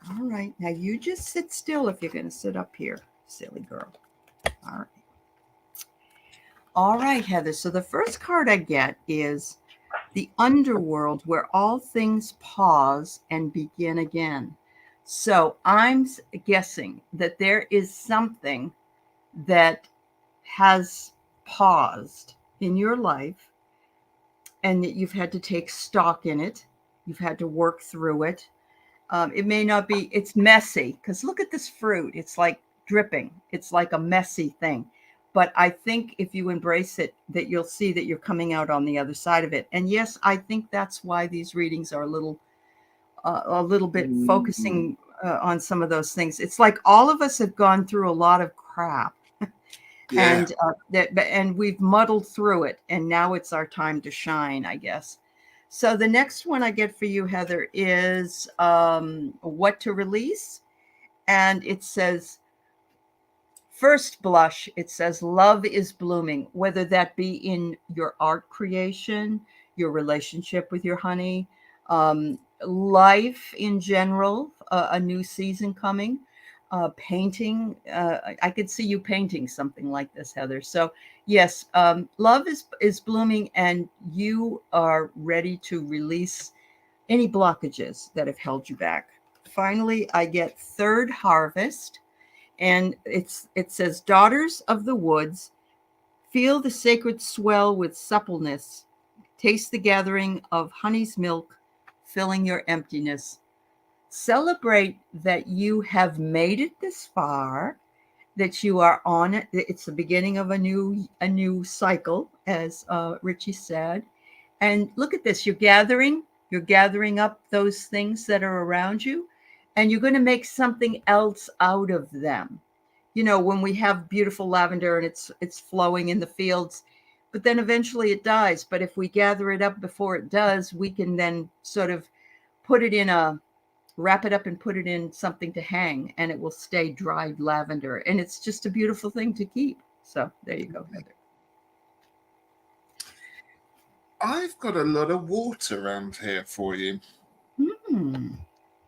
All right. Now you just sit still if you're going to sit up here, silly girl. All right. All right, Heather. So the first card I get is the underworld where all things pause and begin again. So I'm guessing that there is something that has paused in your life and that you've had to take stock in it. You've had to work through it. It may not be, it's messy because look at this fruit. It's like dripping, it's like a messy thing. But I think if you embrace it, that you'll see that you're coming out on the other side of it. And yes, I think that's why these readings are a little bit Mm. focusing on some of those things. It's like all of us have gone through a lot of crap, Yeah. and and we've muddled through it, and now it's our time to shine, I guess. So the next one I get for you, Heather, is what to release, and it says first blush. It says love is blooming, whether that be in your art creation, your relationship with your honey, life in general, a new season coming, painting. I could see you painting something like this, Heather. So yes, love is blooming, and you are ready to release any blockages that have held you back. Finally, I get third harvest, and it says, daughters of the woods, feel the sacred swell with suppleness, taste the gathering of honey's milk filling your emptiness. Celebrate that you have made it this far, that you are on it. It's the beginning of a new cycle, as Ritchie said. And look at this. You're gathering up those things that are around you, and you're going to make something else out of them. When we have beautiful lavender and it's flowing in the fields, but then eventually it dies. But if we gather it up before it does, we can then sort of wrap it up and put it in something to hang, and it will stay dried lavender. And it's just a beautiful thing to keep. So there you go, Heather. I've got a lot of water around here for you. Hmm.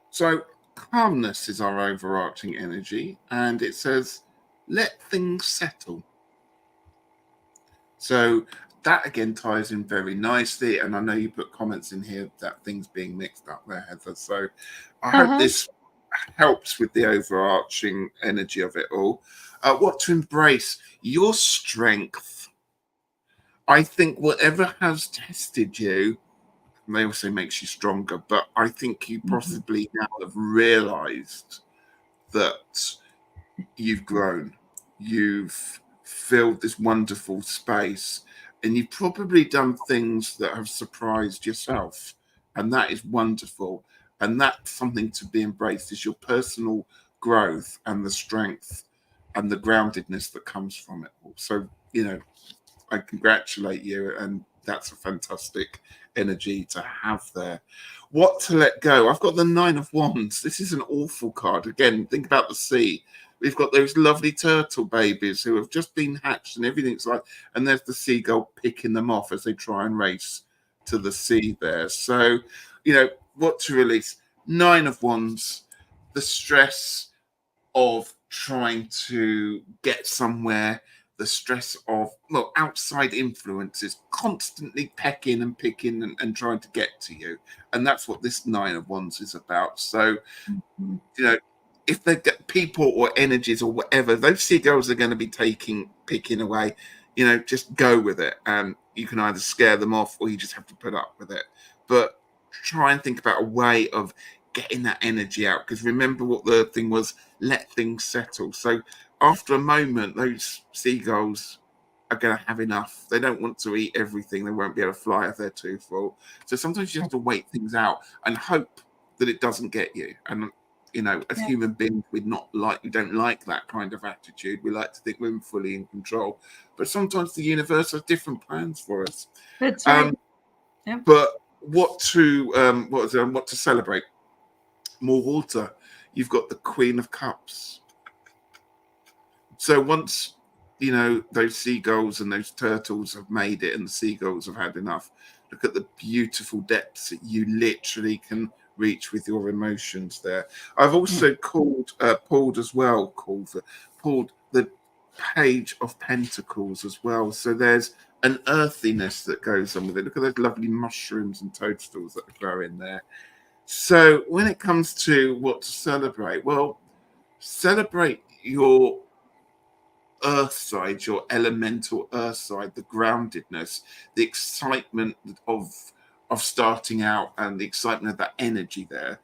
So calmness is our overarching energy, and it says, let things settle. So that again ties in very nicely. And I know you put comments in here that things being mixed up there, Heather. So I hope this helps with the overarching energy of it all. What to embrace? Your strength. I think whatever has tested you may also makes you stronger, but I think you possibly now have realized that you've grown, you've filled this wonderful space, and you've probably done things that have surprised yourself, and that is wonderful. And that's something to be embraced, is your personal growth and the strength and the groundedness that comes from it all. So, I congratulate you, and that's a fantastic energy to have there. What to let go? I've got the Nine of Wands. This is an awful card. Again, think about the sea. We've got those lovely turtle babies who have just been hatched and everything's like, and there's the seagull picking them off as they try and race to the sea there. So, what to release? Nine of Wands, the stress of trying to get somewhere, the stress of outside influences constantly pecking and picking and trying to get to you. And that's what this Nine of Wands is about. So, if they get people or energies or whatever, those seagulls are going to be picking away, just go with it. And you can either scare them off or you just have to put up with it. But try and think about a way of getting that energy out. Because remember what the thing was, let things settle. So after a moment, those seagulls are going to have enough. They don't want to eat everything. They won't be able to fly if they're too full. So sometimes you have to wait things out and hope that it doesn't get you. And as human beings, we don't like that kind of attitude. We like to think we're fully in control, but sometimes the universe has different plans for us. That's right. But what to celebrate? More water. You've got the Queen of Cups. So once those seagulls and those turtles have made it, and the seagulls have had enough, look at the beautiful depths that you literally can reach with your emotions there. I've also pulled the Page of Pentacles as well. So there's an earthiness that goes on with it. Look at those lovely mushrooms and toadstools that grow in there. So when it comes to what to celebrate, well, celebrate your earth side, your elemental earth side, the groundedness, the excitement of starting out, and the excitement of that energy there,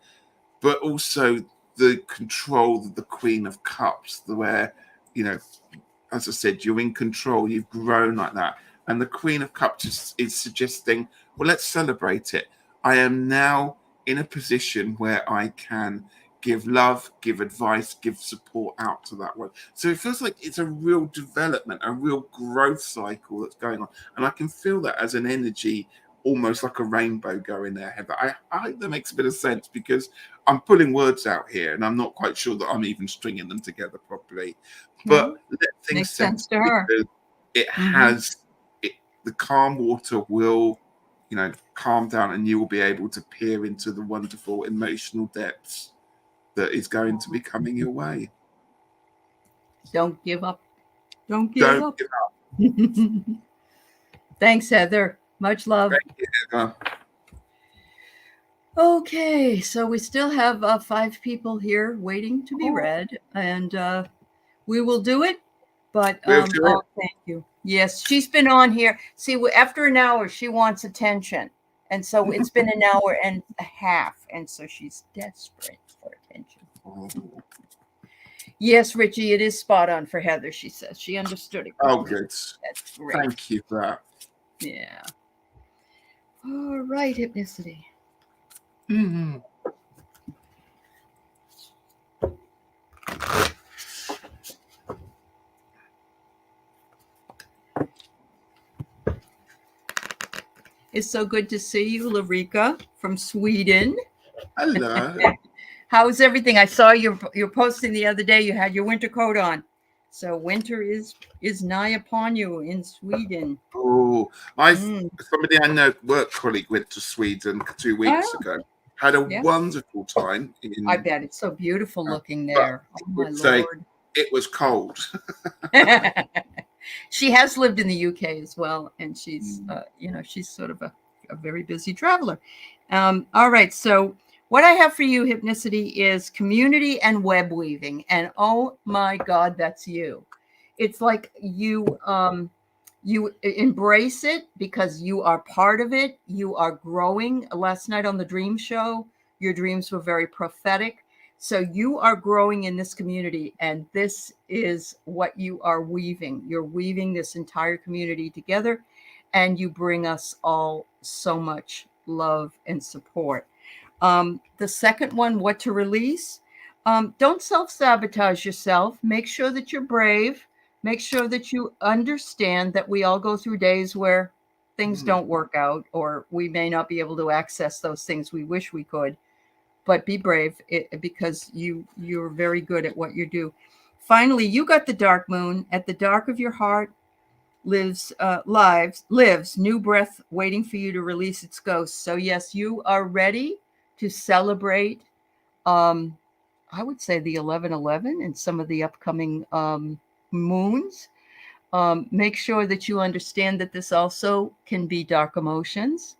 but also the control of the Queen of Cups, where as I said, you're in control, you've grown like that. And the Queen of Cups is suggesting, well, let's celebrate it. I am now in a position where I can give love, give advice, give support out to that one. So it feels like it's a real development, a real growth cycle that's going on. And I can feel that as an energy, almost like a rainbow going there, Heather. I hope that makes a bit of sense, because I'm pulling words out here and I'm not quite sure that I'm even stringing them together properly. But let things makes sense to her. It has the calm water will calm down, and you will be able to peer into the wonderful emotional depths that is going to be coming your way. Don't give up. Don't give up. Thanks, Heather. Much love. Thank you, Heather. Okay, so we still have 5 people here waiting to be read, and we will do it. But thank you. Yes, she's been on here. See, after an hour, she wants attention, and so it's been an hour and a half, and so she's desperate for attention. Yes, Ritchie, it is spot on for Heather. She says she understood it. Oh, good. That's great. Thank you for that. Yeah. All right, Hypnicity. Mm-hmm. It's so good to see you, Larika from Sweden. Hello. How's everything? I saw your posting the other day. You had your winter coat on, so winter is nigh upon you in Sweden. Oh, Mm. somebody I know, work colleague, went to Sweden 2 weeks Oh, ago. Had a yeah. wonderful time I in, bet it's so beautiful looking but there. Oh I my would say lord. it was cold. She has lived in the UK as well, and she's she's sort of a very busy traveler. All right, so what I have for you, Hypnicity, is community and web weaving, and oh my God, that's you. It's like you embrace it because you are part of it. You are growing. Last night on the Dream Show, your dreams were very prophetic. So you are growing in this community, and this is what you are weaving. You're weaving this entire community together, and you bring us all so much love and support. The second one, what to release. Don't self sabotage yourself. Make sure that you're brave. Make sure that you understand that we all go through days where things Mm. don't work out, or we may not be able to access those things we wish we could. But be brave because you're very good at what you do. Finally, you got the dark moon. At the dark of your heart lives new breath waiting for you to release its ghost. So yes, you are ready to celebrate. Um, I would say the 1111 and some of the upcoming moons. Make sure that you understand that this also can be dark emotions,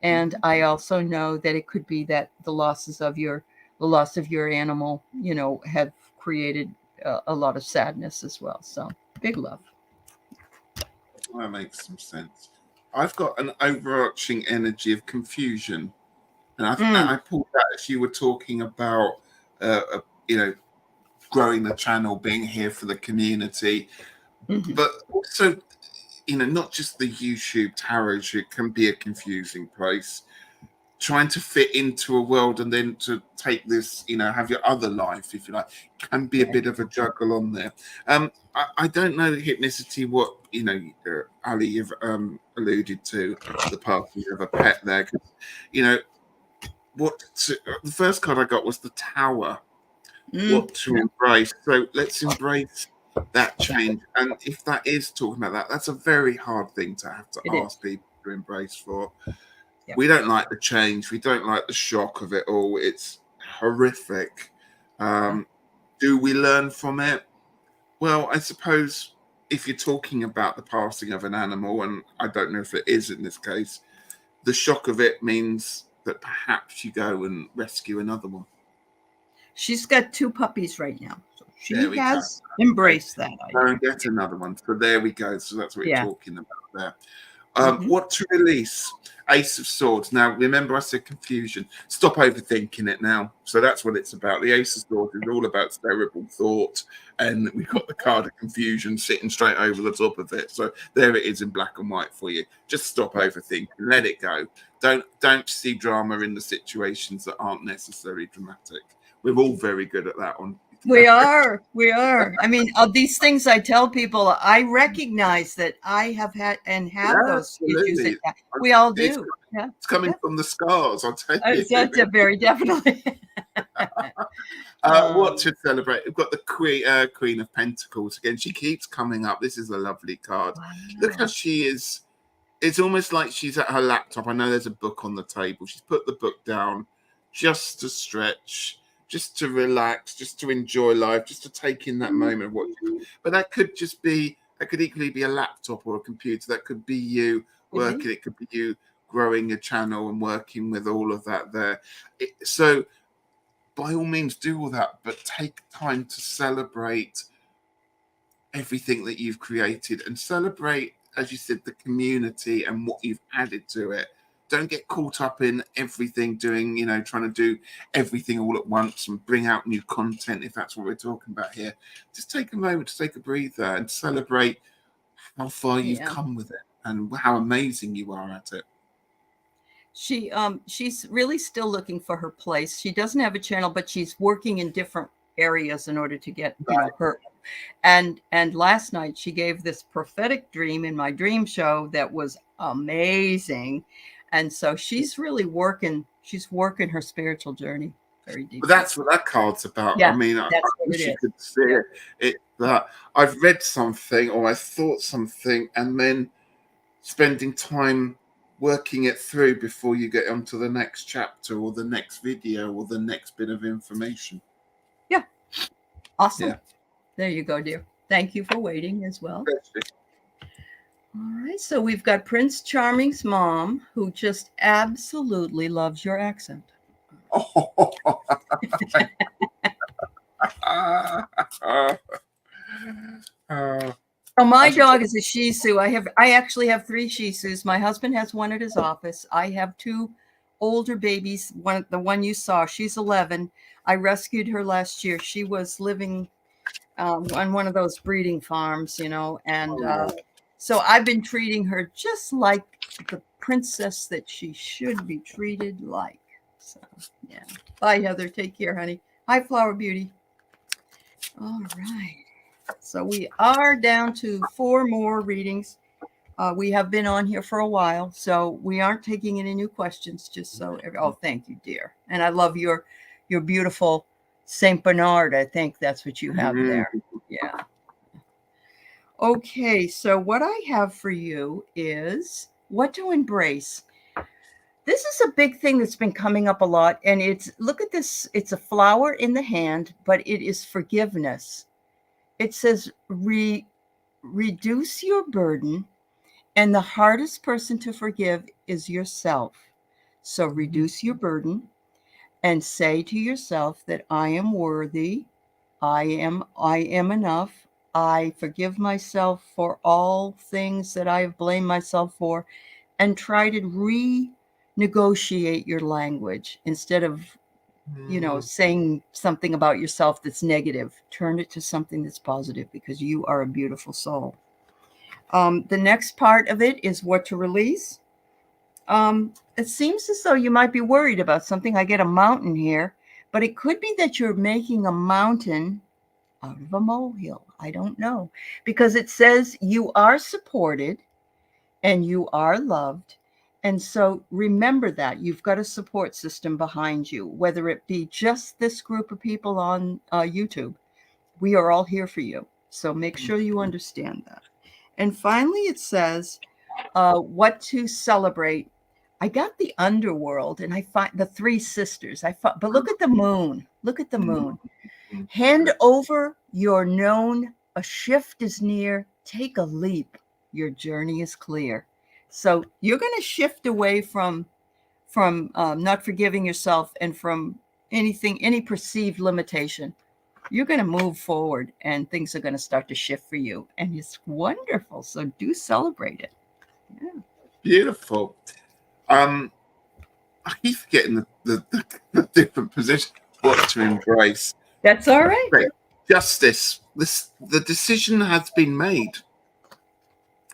and I also know that it could be that the loss of your animal, have created a lot of sadness as well. So big love. That makes some sense. I've got an overarching energy of confusion, and Mm, I pulled that as you were talking about, you know, growing the channel, being here for the community, mhm. but also, not just the YouTube tarot it can be a confusing place. Trying to fit into a world and then to take this, have your other life, if you like, can be a Right. bit of a juggle on there. I don't know Hypnicity, what Ali, you've alluded to the passing of a pet there. 'Cause, you know, the first card I got was the Tower. Mm, What to embrace? So let's embrace that change. And if that is talking about that, that's a very hard thing to have to it ask is. people to embrace for. Yep. We don't like the change. We don't like the shock of it all. It's horrific. Yeah. Um, do we learn from it? Well, I suppose if you're talking about the passing of an animal, and I don't know if it is in this case, the shock of it means that perhaps you go and rescue another one. She's got two puppies right now. So There she we go. has Okay. embraced that Go idea. and get another one. So there we go. So that's what you're Yeah. talking about there. Hmm. What to release? Ace of Swords. Now, remember I said confusion. Stop overthinking it now. So that's what it's about. The Ace of Swords is all about terrible thought, and we've got the card of confusion sitting straight over the top of it. So there it is in black and white for you. Just stop Yeah. overthinking. Let it go. Don't see drama in the situations that aren't necessarily dramatic. We're all very good at that one. We are. We are. I mean, these things I tell people, I recognize that I have had and have Yeah, those issues. absolutely. We all It's, do. Yeah. it's coming Yeah. from the scars, I'll tell you. That's a very definitely. What um, to celebrate? We've got the Queen of Pentacles again. She keeps coming up. This is a lovely card. Look how wow. she is. It's almost like she's at her laptop. I know there's a book on the table. She's put the book down just to stretch, just to relax, just to enjoy life, just to take in that moment of what. But that could just be. That could equally be a laptop or a computer. That could be you Could be. working. It could be you growing a channel and working with all of that there. So by all means do all that, but take time to celebrate everything that you've created and celebrate, as you said, the community and what you've added to it. Don't get caught up in everything doing, trying to do everything all at once and bring out new content, if that's what we're talking about here. Just take a moment to take a breather and celebrate how far you've Yeah. come with it and how amazing you are at it. She's really still looking for her place. She doesn't have a channel, but she's working in different areas in order to get, Right. her. And last night she gave this prophetic dream in my dream show that was amazing. And so she's really working her spiritual journey very deeply. But that's what that card's about. Yeah, I mean, I that's what wish it you is. could see Yeah. it that I've read something or I thought something, and then spending time working it through before you get onto the next chapter or the next video or the next bit of information. Yeah. Awesome. Yeah. There you go, dear. Thank you for waiting as well. Especially. All right. So we've got Prince Charming's mom, who just absolutely loves your accent. Oh. So my dog is a Shih Tzu. I actually have 3 Shih Tzus. My husband has one at his office. I have 2 older babies. The one you saw, she's 11. I rescued her last year. She was living on one of those breeding farms, and so I've been treating her just like the princess that she should be treated like. So yeah. Bye, Heather. Take care, honey. Hi, Flower Beauty. All right. So we are down to 4 more readings. We have been on here for a while, so we aren't taking any new questions. Just so. Oh, thank you, dear. And I love your beautiful Saint Bernard. I think that's what you have there. Yeah. Okay. So what I have for you is what to embrace. This is a big thing that's been coming up a lot, and look at this. It's a flower in the hand, but it is forgiveness. It says reduce your burden, and the hardest person to forgive is yourself. So reduce your burden and say to yourself that I am worthy, I am enough. I forgive myself for all things that I have blamed myself for, and try to renegotiate your language instead of saying something about yourself that's negative. Turn it to something that's positive, because you are a beautiful soul. The next part of it is what to release. It seems as though you might be worried about something. I get a mountain here, but it could be that you're making a mountain out of a molehill. I don't know, because it says you are supported and you are loved. And so remember that you've got a support system behind you, whether it be just this group of people on YouTube. We are all here for you. So make sure you understand that. And finally, it says what to celebrate. I got the underworld, and I find the 3 sisters. But look at the moon. Look at the moon. Hand over your known. A shift is near. Take a leap. Your journey is clear. So you're going to shift away from not forgiving yourself and from any perceived limitation. You're going to move forward, and things are going to start to shift for you. And it's wonderful. So do celebrate it. Yeah. Beautiful. I keep forgetting the different positions. What to embrace. That's all right. Okay. Justice. The decision has been made.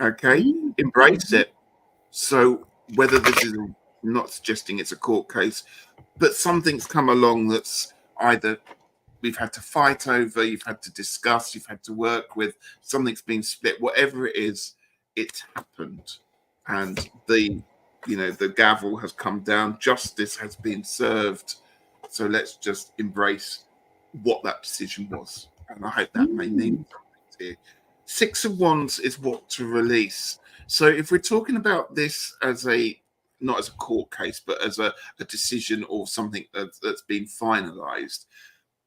Okay. Embrace it. So whether this is, not suggesting it's a court case, but something's come along that's either we've had to fight over, you've had to discuss, you've had to work with, something's been split, whatever it is, it's happened. And the gavel has come down, justice has been served. So let's just embrace what that decision was. And I hope that may mean something to you. 6 of Wands is what to release. So if we're talking about this as not as a court case, but as a decision or something that's been finalized,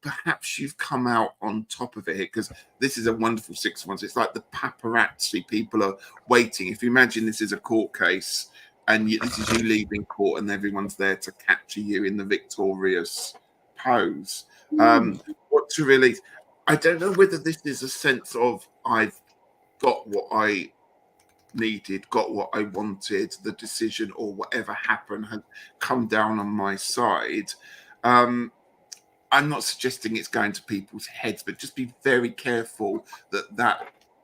perhaps you've come out on top of it here, because this is a wonderful 6 of Wands. It's like the paparazzi. People are waiting. If you imagine this is a court case and this is you leaving court and everyone's there to capture you in the victorious pose. What to release? I don't know whether this is a sense of I've got what I needed, got what I wanted, the decision or whatever happened had come down on my side. I'm not suggesting it's going to people's heads, but just be very careful that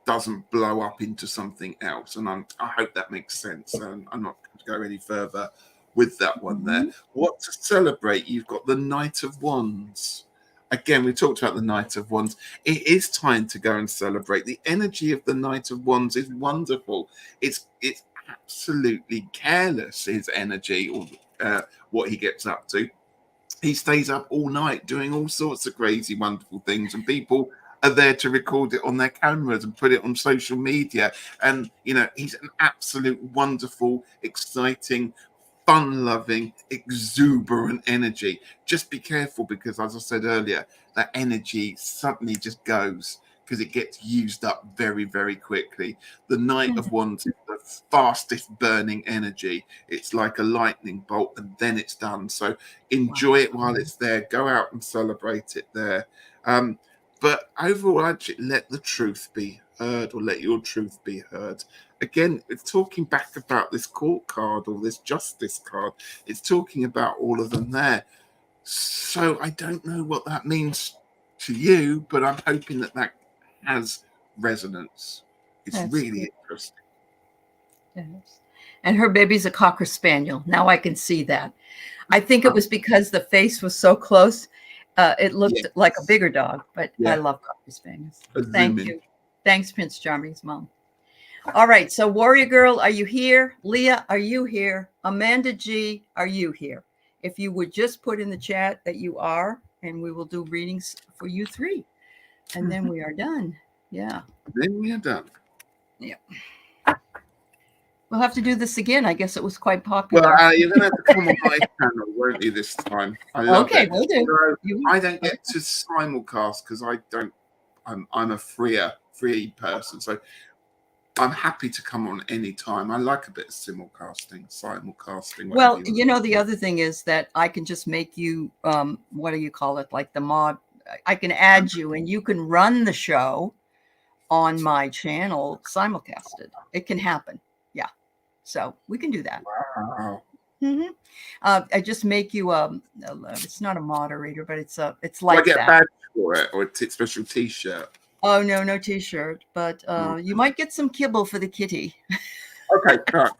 doesn't blow up into something else. And I hope that makes sense. I'm not going to go any further with that one there. What to celebrate? You've got the Knight of Wands. Again, we talked about the Knight of Wands. It is time to go and celebrate. The energy of the Knight of Wands is wonderful. It's absolutely careless, his energy or what he gets up to. He stays up all night doing all sorts of crazy, wonderful things, and people are there to record it on their cameras and put it on social media. And, you know, he's an absolute wonderful, exciting, fun-loving, exuberant energy. Just be careful because, as I said earlier, that energy suddenly just goes because it gets used up very, very quickly. The Knight of Wands is the fastest burning energy. It's like a lightning bolt and then it's done. So enjoy it while it's there. Go out and celebrate it there. But overall, actually, let the truth be heard, or let your truth be heard. Again, it's talking back about this court card or this justice card. It's talking about all of them there. So I don't know what that means to you, but I'm hoping that that has resonance. It's That's really good. interesting. Yes. And her baby's a Cocker Spaniel. Now I can see that. I think it was because the face was so close. It looked like a bigger dog, but I love Cocker Spaniels. Thank you. Thanks, Prince Charming's mom. All right. So Warrior Girl, are you here? Leah, are you here? Amanda G, are you here? If you would just put in the chat that you are, and we will do readings for you three. And then we are done. Yeah. Then we are done. Yeah. We'll have to do this again. I guess it was quite popular. Well, you're going to have to come on my channel, won't you, this time? I love it. We'll do. So I don't get to simulcast because I'm a free person. So I'm happy to come on any time. I like a bit of simulcasting. Well, you know, the other thing is that I can just make you, what do you call it? Like the mod. I can add you and you can run the show on my channel simulcasted. It can happen. Yeah. So we can do that. Wow. I just make you it's not a moderator, but it's like I get a badge for it or a special T-shirt. Oh no T-shirt, but you might get some kibble for the kitty. Okay, right.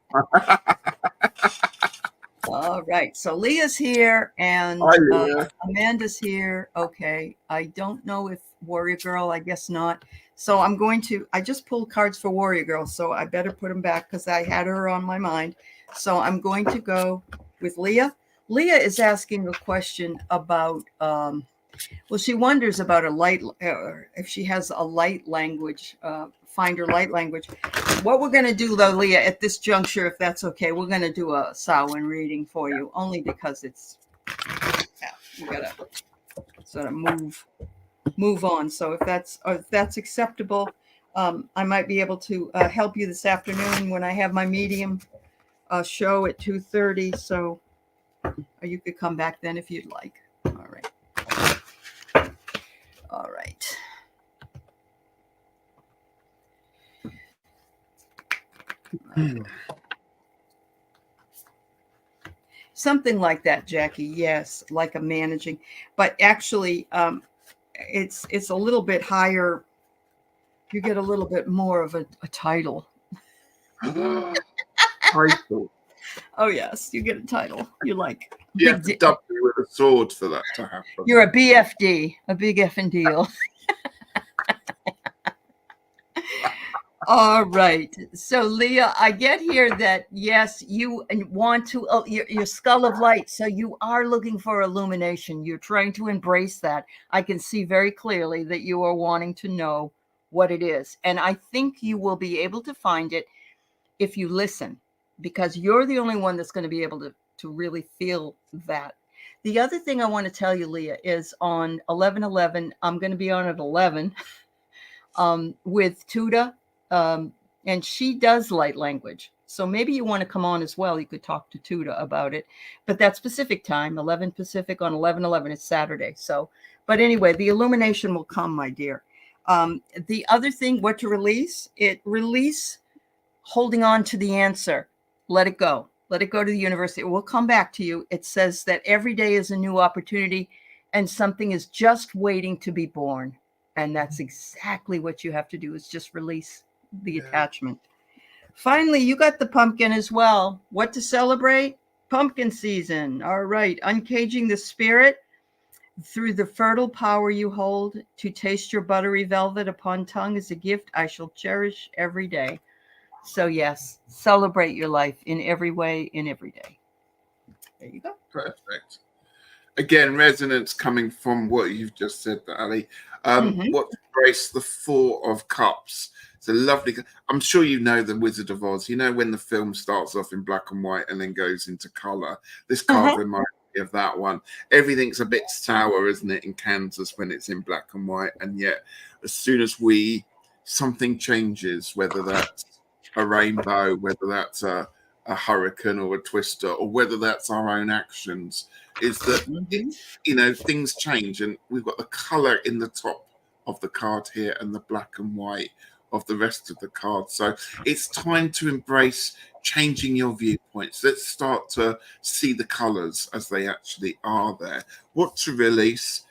All right, so Leah's here and Amanda's here. Okay, I don't know if Warrior Girl, I guess not. So I just pulled cards for Warrior Girl, so I better put them back because I had her on my mind. So I'm going to go with Leah. Leah is asking a question about, she wonders about if she has a light language, find her light language. What we're going to do, though, Leah, at this juncture, if that's okay, we're going to do a Samhain reading for you, only because we got to sort of move on. So if that's acceptable, I might be able to help you this afternoon when I have my medium show at 2:30. So you could come back then if you'd like. All right. Something like that, Jackie. Yes, like a managing, but actually, it's a little bit higher. You get a little bit more of a title. Title. Oh yes, you get a title. You like. You have to dub me with a sword for that to happen. You're a BFD, a big effing deal. All right. So, Leah, I get here that, yes, you want to, your skull of light. So you are looking for illumination. You're trying to embrace that. I can see very clearly that you are wanting to know what it is. And I think you will be able to find it if you listen, because you're the only one that's going to be able to really feel that. The other thing I want to tell you, Leah, is on 11/11, I'm going to be on at 11 with Tuda. And she does light language. So maybe you want to come on as well. You could talk to Tuda about it. But that's Pacific time, 11 Pacific on 11/11. It's Saturday. So, but anyway, the illumination will come, my dear. The other thing, what to release? Release holding on to the answer. Let it go. Let it go to the universe. It will come back to you. It says that every day is a new opportunity and something is just waiting to be born. And that's exactly what you have to do, is just release the attachment. Finally, you got the pumpkin as well. What to celebrate? Pumpkin season. All right. Uncaging the spirit through the fertile power you hold. To taste your buttery velvet upon tongue is a gift I shall cherish every day. So yes, celebrate your life in every way, in every day. There you go. Perfect. Again, resonance coming from what you've just said, Ali. Mm-hmm. What embrace the Four of Cups? It's a lovely. I'm sure you know the Wizard of Oz. You know when the film starts off in black and white and then goes into color. This card Uh-huh. reminds me of that one. Everything's a bit sour, isn't it, in Kansas when it's in black and white, and yet as soon as something changes, whether that's a rainbow, whether that's a hurricane or a twister, or whether that's our own actions, is that it, Mm-hmm. things change, and we've got the color in the top of the card here and the black and white of the rest of the card. So it's time to embrace changing your viewpoints. Let's start to see the colors as they actually are there. What to release?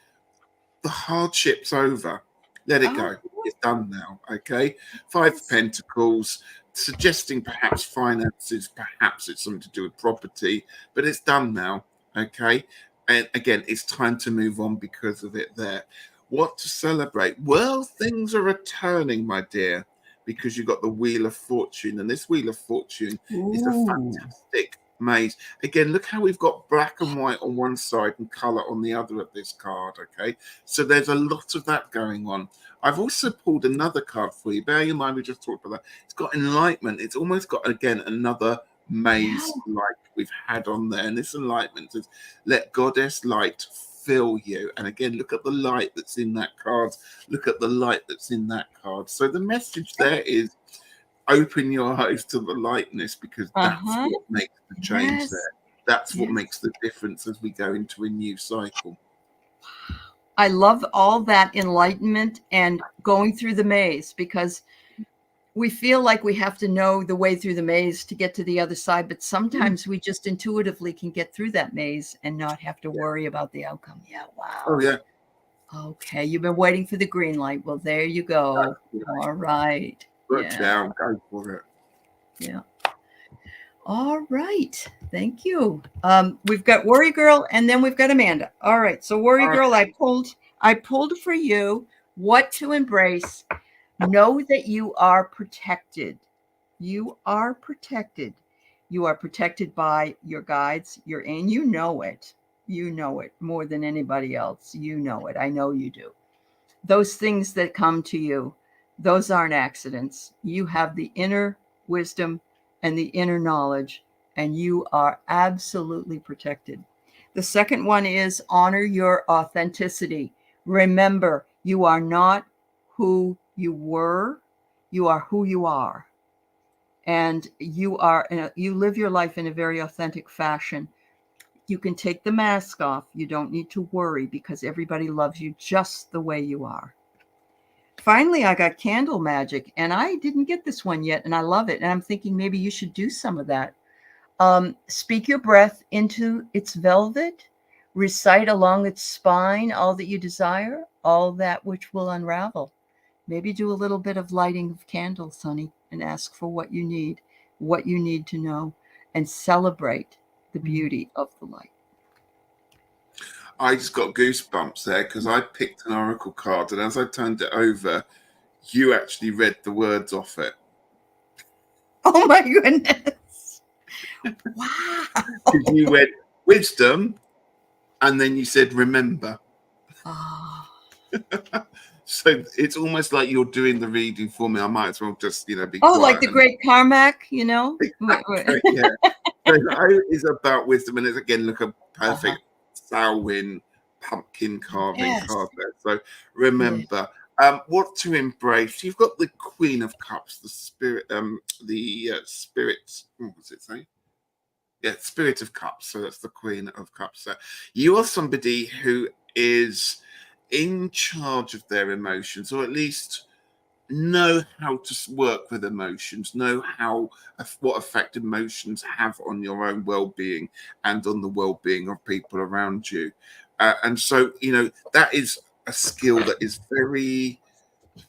The hardship's over. Let it Oh, go. It's done now. Okay. Five of Pentacles, suggesting perhaps finances, perhaps it's something to do with property, but it's done now. Okay. And again, it's time to move on because of it there. What to celebrate? Well, things are returning, my dear, because you've got the Wheel of Fortune. And this Wheel of Fortune is a ooh. fantastic maze. Again, look how we've got black and white on one side and color on the other of this card. Okay. So there's a lot of that going on. I've also pulled another card for you. Bear in mind, we just talked about that. It's got enlightenment. It's almost got, again, another Yeah. maze like we've had on there. And this enlightenment is let Goddess light fill you. And again, look at the light that's in that card. Look at the light that's in that card. So the message there is open your eyes to the lightness, because that's Uh-huh. what makes the change Yes. there. That's what Yes. makes the difference as we go into a new cycle. I love all that enlightenment and going through the maze, because we feel like we have to know the way through the maze to get to the other side, but sometimes we just intuitively can get through that maze and not have to worry about the outcome. Yeah, Oh wow. yeah. Okay, you've been waiting for the green light. Well, there you go. All right. Look Yeah, down, go for it. yeah. All right. Thank you. We've got Worry Girl, and then we've got Amanda. All right. So Worry Girl, I pulled for you what to embrace. Know that you are protected. You are protected. You are protected by your guides, and you know it. You know it more than anybody else. You know it. I know you do. Those things that come to you, those aren't accidents. You have the inner wisdom and the inner knowledge, and you are absolutely protected. The second one is honor your authenticity. Remember, you are not who you were, you are who you are. And you live your life in a very authentic fashion. You can take the mask off. You don't need to worry, because everybody loves you just the way you are. Finally, I got candle magic, and I didn't get this one yet, and I love it. And I'm thinking maybe you should do some of that. Speak your breath into its velvet, recite along its spine all that you desire, all that which will unravel. Maybe do a little bit of lighting of candles, honey, and ask for what you need to know, and celebrate the beauty of the light. I just got goosebumps there because I picked an oracle card, and as I turned it over, you actually read the words off it. Oh my goodness. Wow. Because you read wisdom, and then you said remember. Oh. So it's almost like you're doing the reading for me. I might as well just, be Oh, quiet. like the great Carmack, Yeah. So the O is about wisdom, and it's again look a perfect Samhain pumpkin carving Yes. card there. So remember, what to embrace. You've got the Queen of Cups, the spirit, spirit. What does it say? Yeah, Spirit of Cups. So that's the Queen of Cups. So you are somebody who is in charge of their emotions, or at least know how to work with emotions, know what effect emotions have on your own well-being and on the well-being of people around you. And so, that is a skill that is very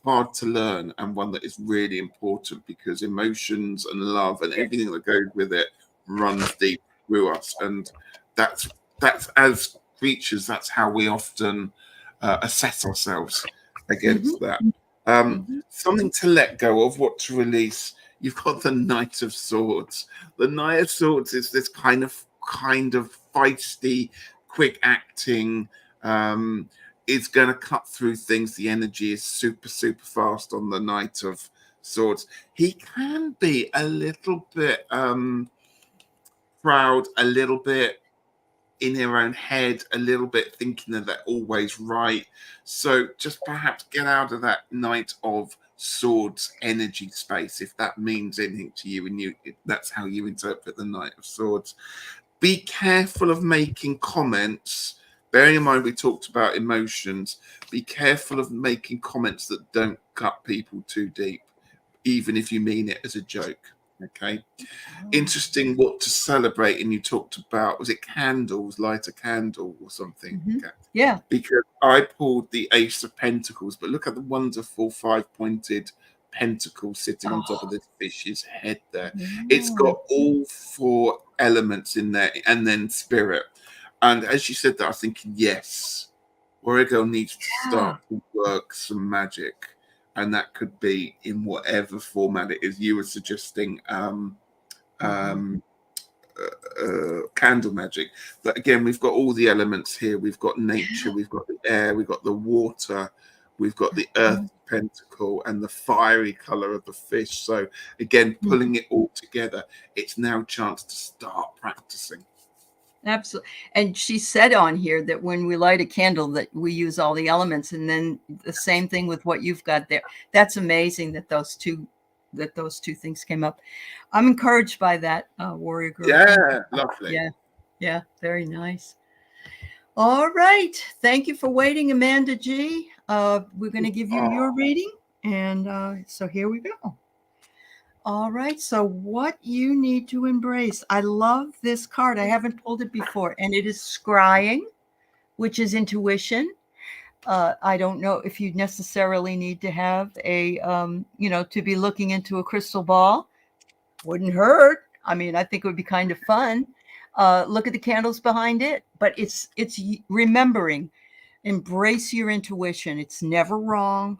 hard to learn, and one that is really important, because emotions and love and everything that goes with it runs deep through us. And that's as creatures, that's how we often assess ourselves against that. Something to let go of, what to release. you've got the Knight of Swords. The Knight of Swords is this kind of feisty, quick acting. Is going to cut through things. The energy is super, super fast on the Knight of Swords. He can be a little bit proud, a little bit in their own head, a little bit thinking that they're always right. So just perhaps get out of that Knight of Swords energy space, if that means anything to you, and that's how you interpret the Knight of Swords. Be careful of making comments. Bearing in mind we talked about emotions, be careful of making comments that don't cut people too deep, even if you mean it as a joke. Okay. Interesting what to celebrate. And you talked about, was it candles, light a candle or something? Okay. Yeah. Because I pulled the Ace of Pentacles, but look at the wonderful 5-pointed pentacle sitting on top of this fish's head there. It's got all 4 elements in there, and then spirit. And as you said that, I was thinking, yes, Warrior Girl needs to start to work some magic. And that could be in whatever format it is. You were suggesting candle magic, but again, we've got all the elements here. We've got nature, we've got the air, we've got the water, we've got the earth pentacle, and the fiery color of the fish. So again, pulling it all together, it's now a chance to start practicing. Absolutely. And she said on here that when we light a candle that we use all the elements, and then the same thing with what you've got there. That's amazing that those two things came up. I'm encouraged by that, Warrior Girl. Yeah, lovely. Yeah, very nice. All right. Thank you for waiting, Amanda G. We're going to give you your reading. And so here we go. All right. So what you need to embrace. I love this card. I haven't pulled it before. And it is scrying, which is intuition. I don't know if you necessarily need to have a, to be looking into a crystal ball. Wouldn't hurt. I mean, I think it would be kind of fun. Look at the candles behind it. But it's remembering, embrace your intuition. It's never wrong.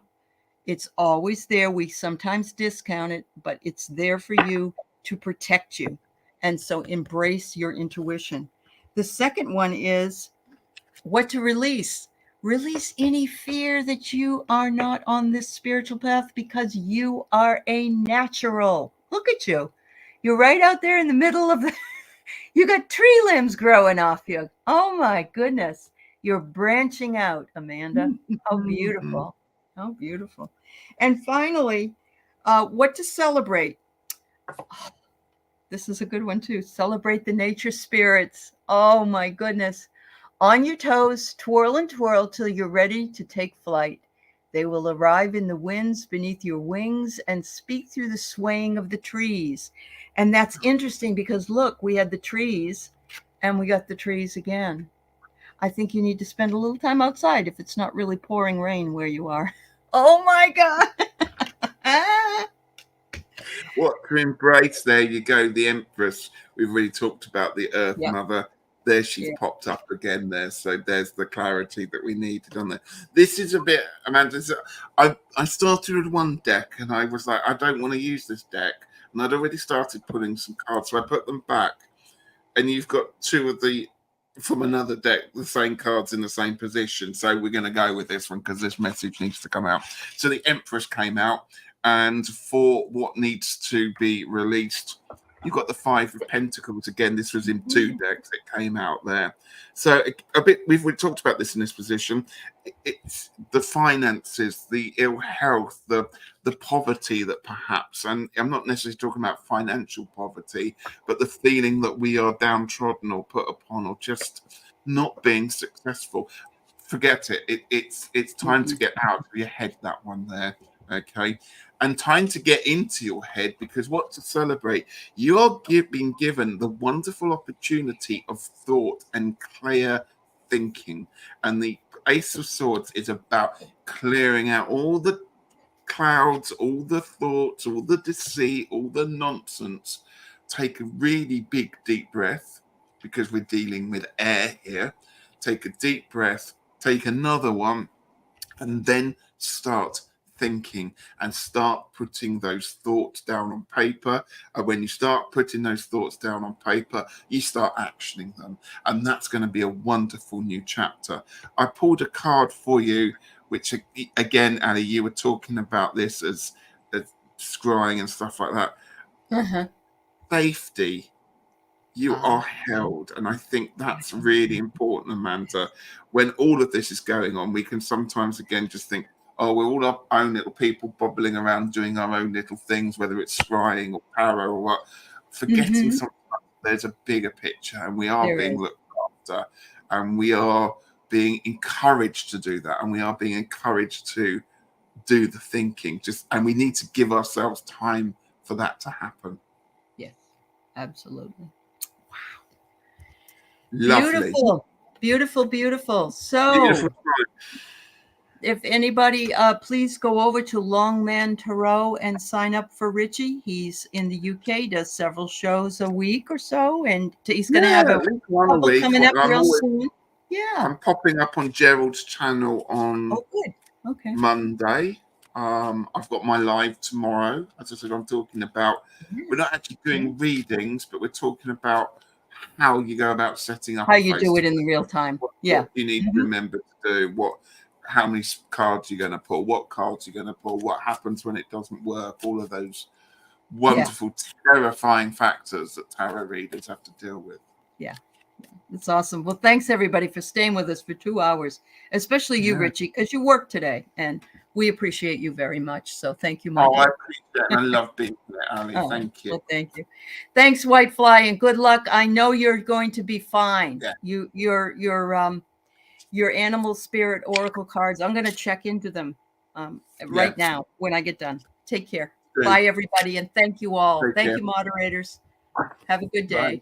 It's always there. We sometimes discount it, but it's there for you to protect you. And so embrace your intuition. The second one is what to release. Release any fear that you are not on this spiritual path, because you are a natural. Look at you. You're right out there in the middle of the, you got tree limbs growing off you. Oh my goodness. You're branching out, Amanda. How beautiful. How beautiful. And finally, what to celebrate. This is a good one too. Celebrate the nature spirits. Oh my goodness. On your toes, twirl and twirl till you're ready to take flight. They will arrive in the winds beneath your wings and speak through the swaying of the trees. And that's interesting because look, we had the trees and we got the trees again. I think you need to spend a little time outside if it's not really pouring rain where you are. Oh my God. What to embrace? There you go. The Empress. We've really talked about the Earth Mother. There she's popped up again there. So there's the clarity that we needed on there. This is a bit, Amanda, I started with one deck and I was like, I don't want to use this deck. And I'd already started pulling some cards. So I put them back. And you've got 2 of the, from another deck, the same cards in the same position. So we're going to go with this one because this message needs to come out. So the Empress came out. And for what needs to be released, you've got the 5 of Pentacles. Again, this was in 2 decks. It came out there. So a bit, we've talked about this in this position. It's the finances, the ill health, the poverty that perhaps, and I'm not necessarily talking about financial poverty, but the feeling that we are downtrodden or put upon or just not being successful. Forget it. It's time to get out of your head, that one there. Okay. And time to get into your head, because what to celebrate? You are being given the wonderful opportunity of thought and clear thinking. And the Ace of Swords is about clearing out all the clouds, all the thoughts, all the deceit, all the nonsense. Take a really big, deep breath, because we're dealing with air here. Take a deep breath, take another one, and then start thinking and start putting those thoughts down on paper. And when you start putting those thoughts down on paper, you start actioning them. And that's going to be a wonderful new chapter. I pulled a card for you, which again, Ali, you were talking about this as scrying and stuff like that. Uh-huh. Safety. You are held. And I think that's really important, Amanda. When all of this is going on, we can sometimes again just think, oh, we're all our own little people bobbling around doing our own little things, whether it's scrying or tarot or what, forgetting sometimes there's a bigger picture, and we are being looked after, and we are being encouraged to do that, and we are being encouraged to do the thinking, and we need to give ourselves time for that to happen. Yes, absolutely. Lovely. Beautiful. So Beautiful. if anybody, please go over to Longman Tarot and sign up for Ritchie. He's in the UK, does several shows a week or so, and he's going to have a couple coming up real soon. Yeah, I'm popping up on Gerald's channel on Monday. I've got my live tomorrow. As I said, I'm talking about, we're not actually doing readings, but we're talking about how you go about setting up. How you do it in the real time. What you need to remember to do, how many cards you're going to pull, what cards you're going to pull, what happens when it doesn't work, all of those wonderful, terrifying factors that tarot readers have to deal with. Yeah. That's awesome. Well, thanks everybody for staying with us for 2 hours, especially you, Ritchie, because you worked today, and we appreciate you very much. So thank you, my dear. I appreciate it. I love being there, Ali. Thank you. Well, thank you. Thanks, Whitefly, and good luck. I know you're going to be fine. Yeah. Your animal spirit oracle cards, I'm going to check into them right now when I get done. Take care. Bye, everybody, and thank you all. Thank you, moderators. Have a good day. Bye.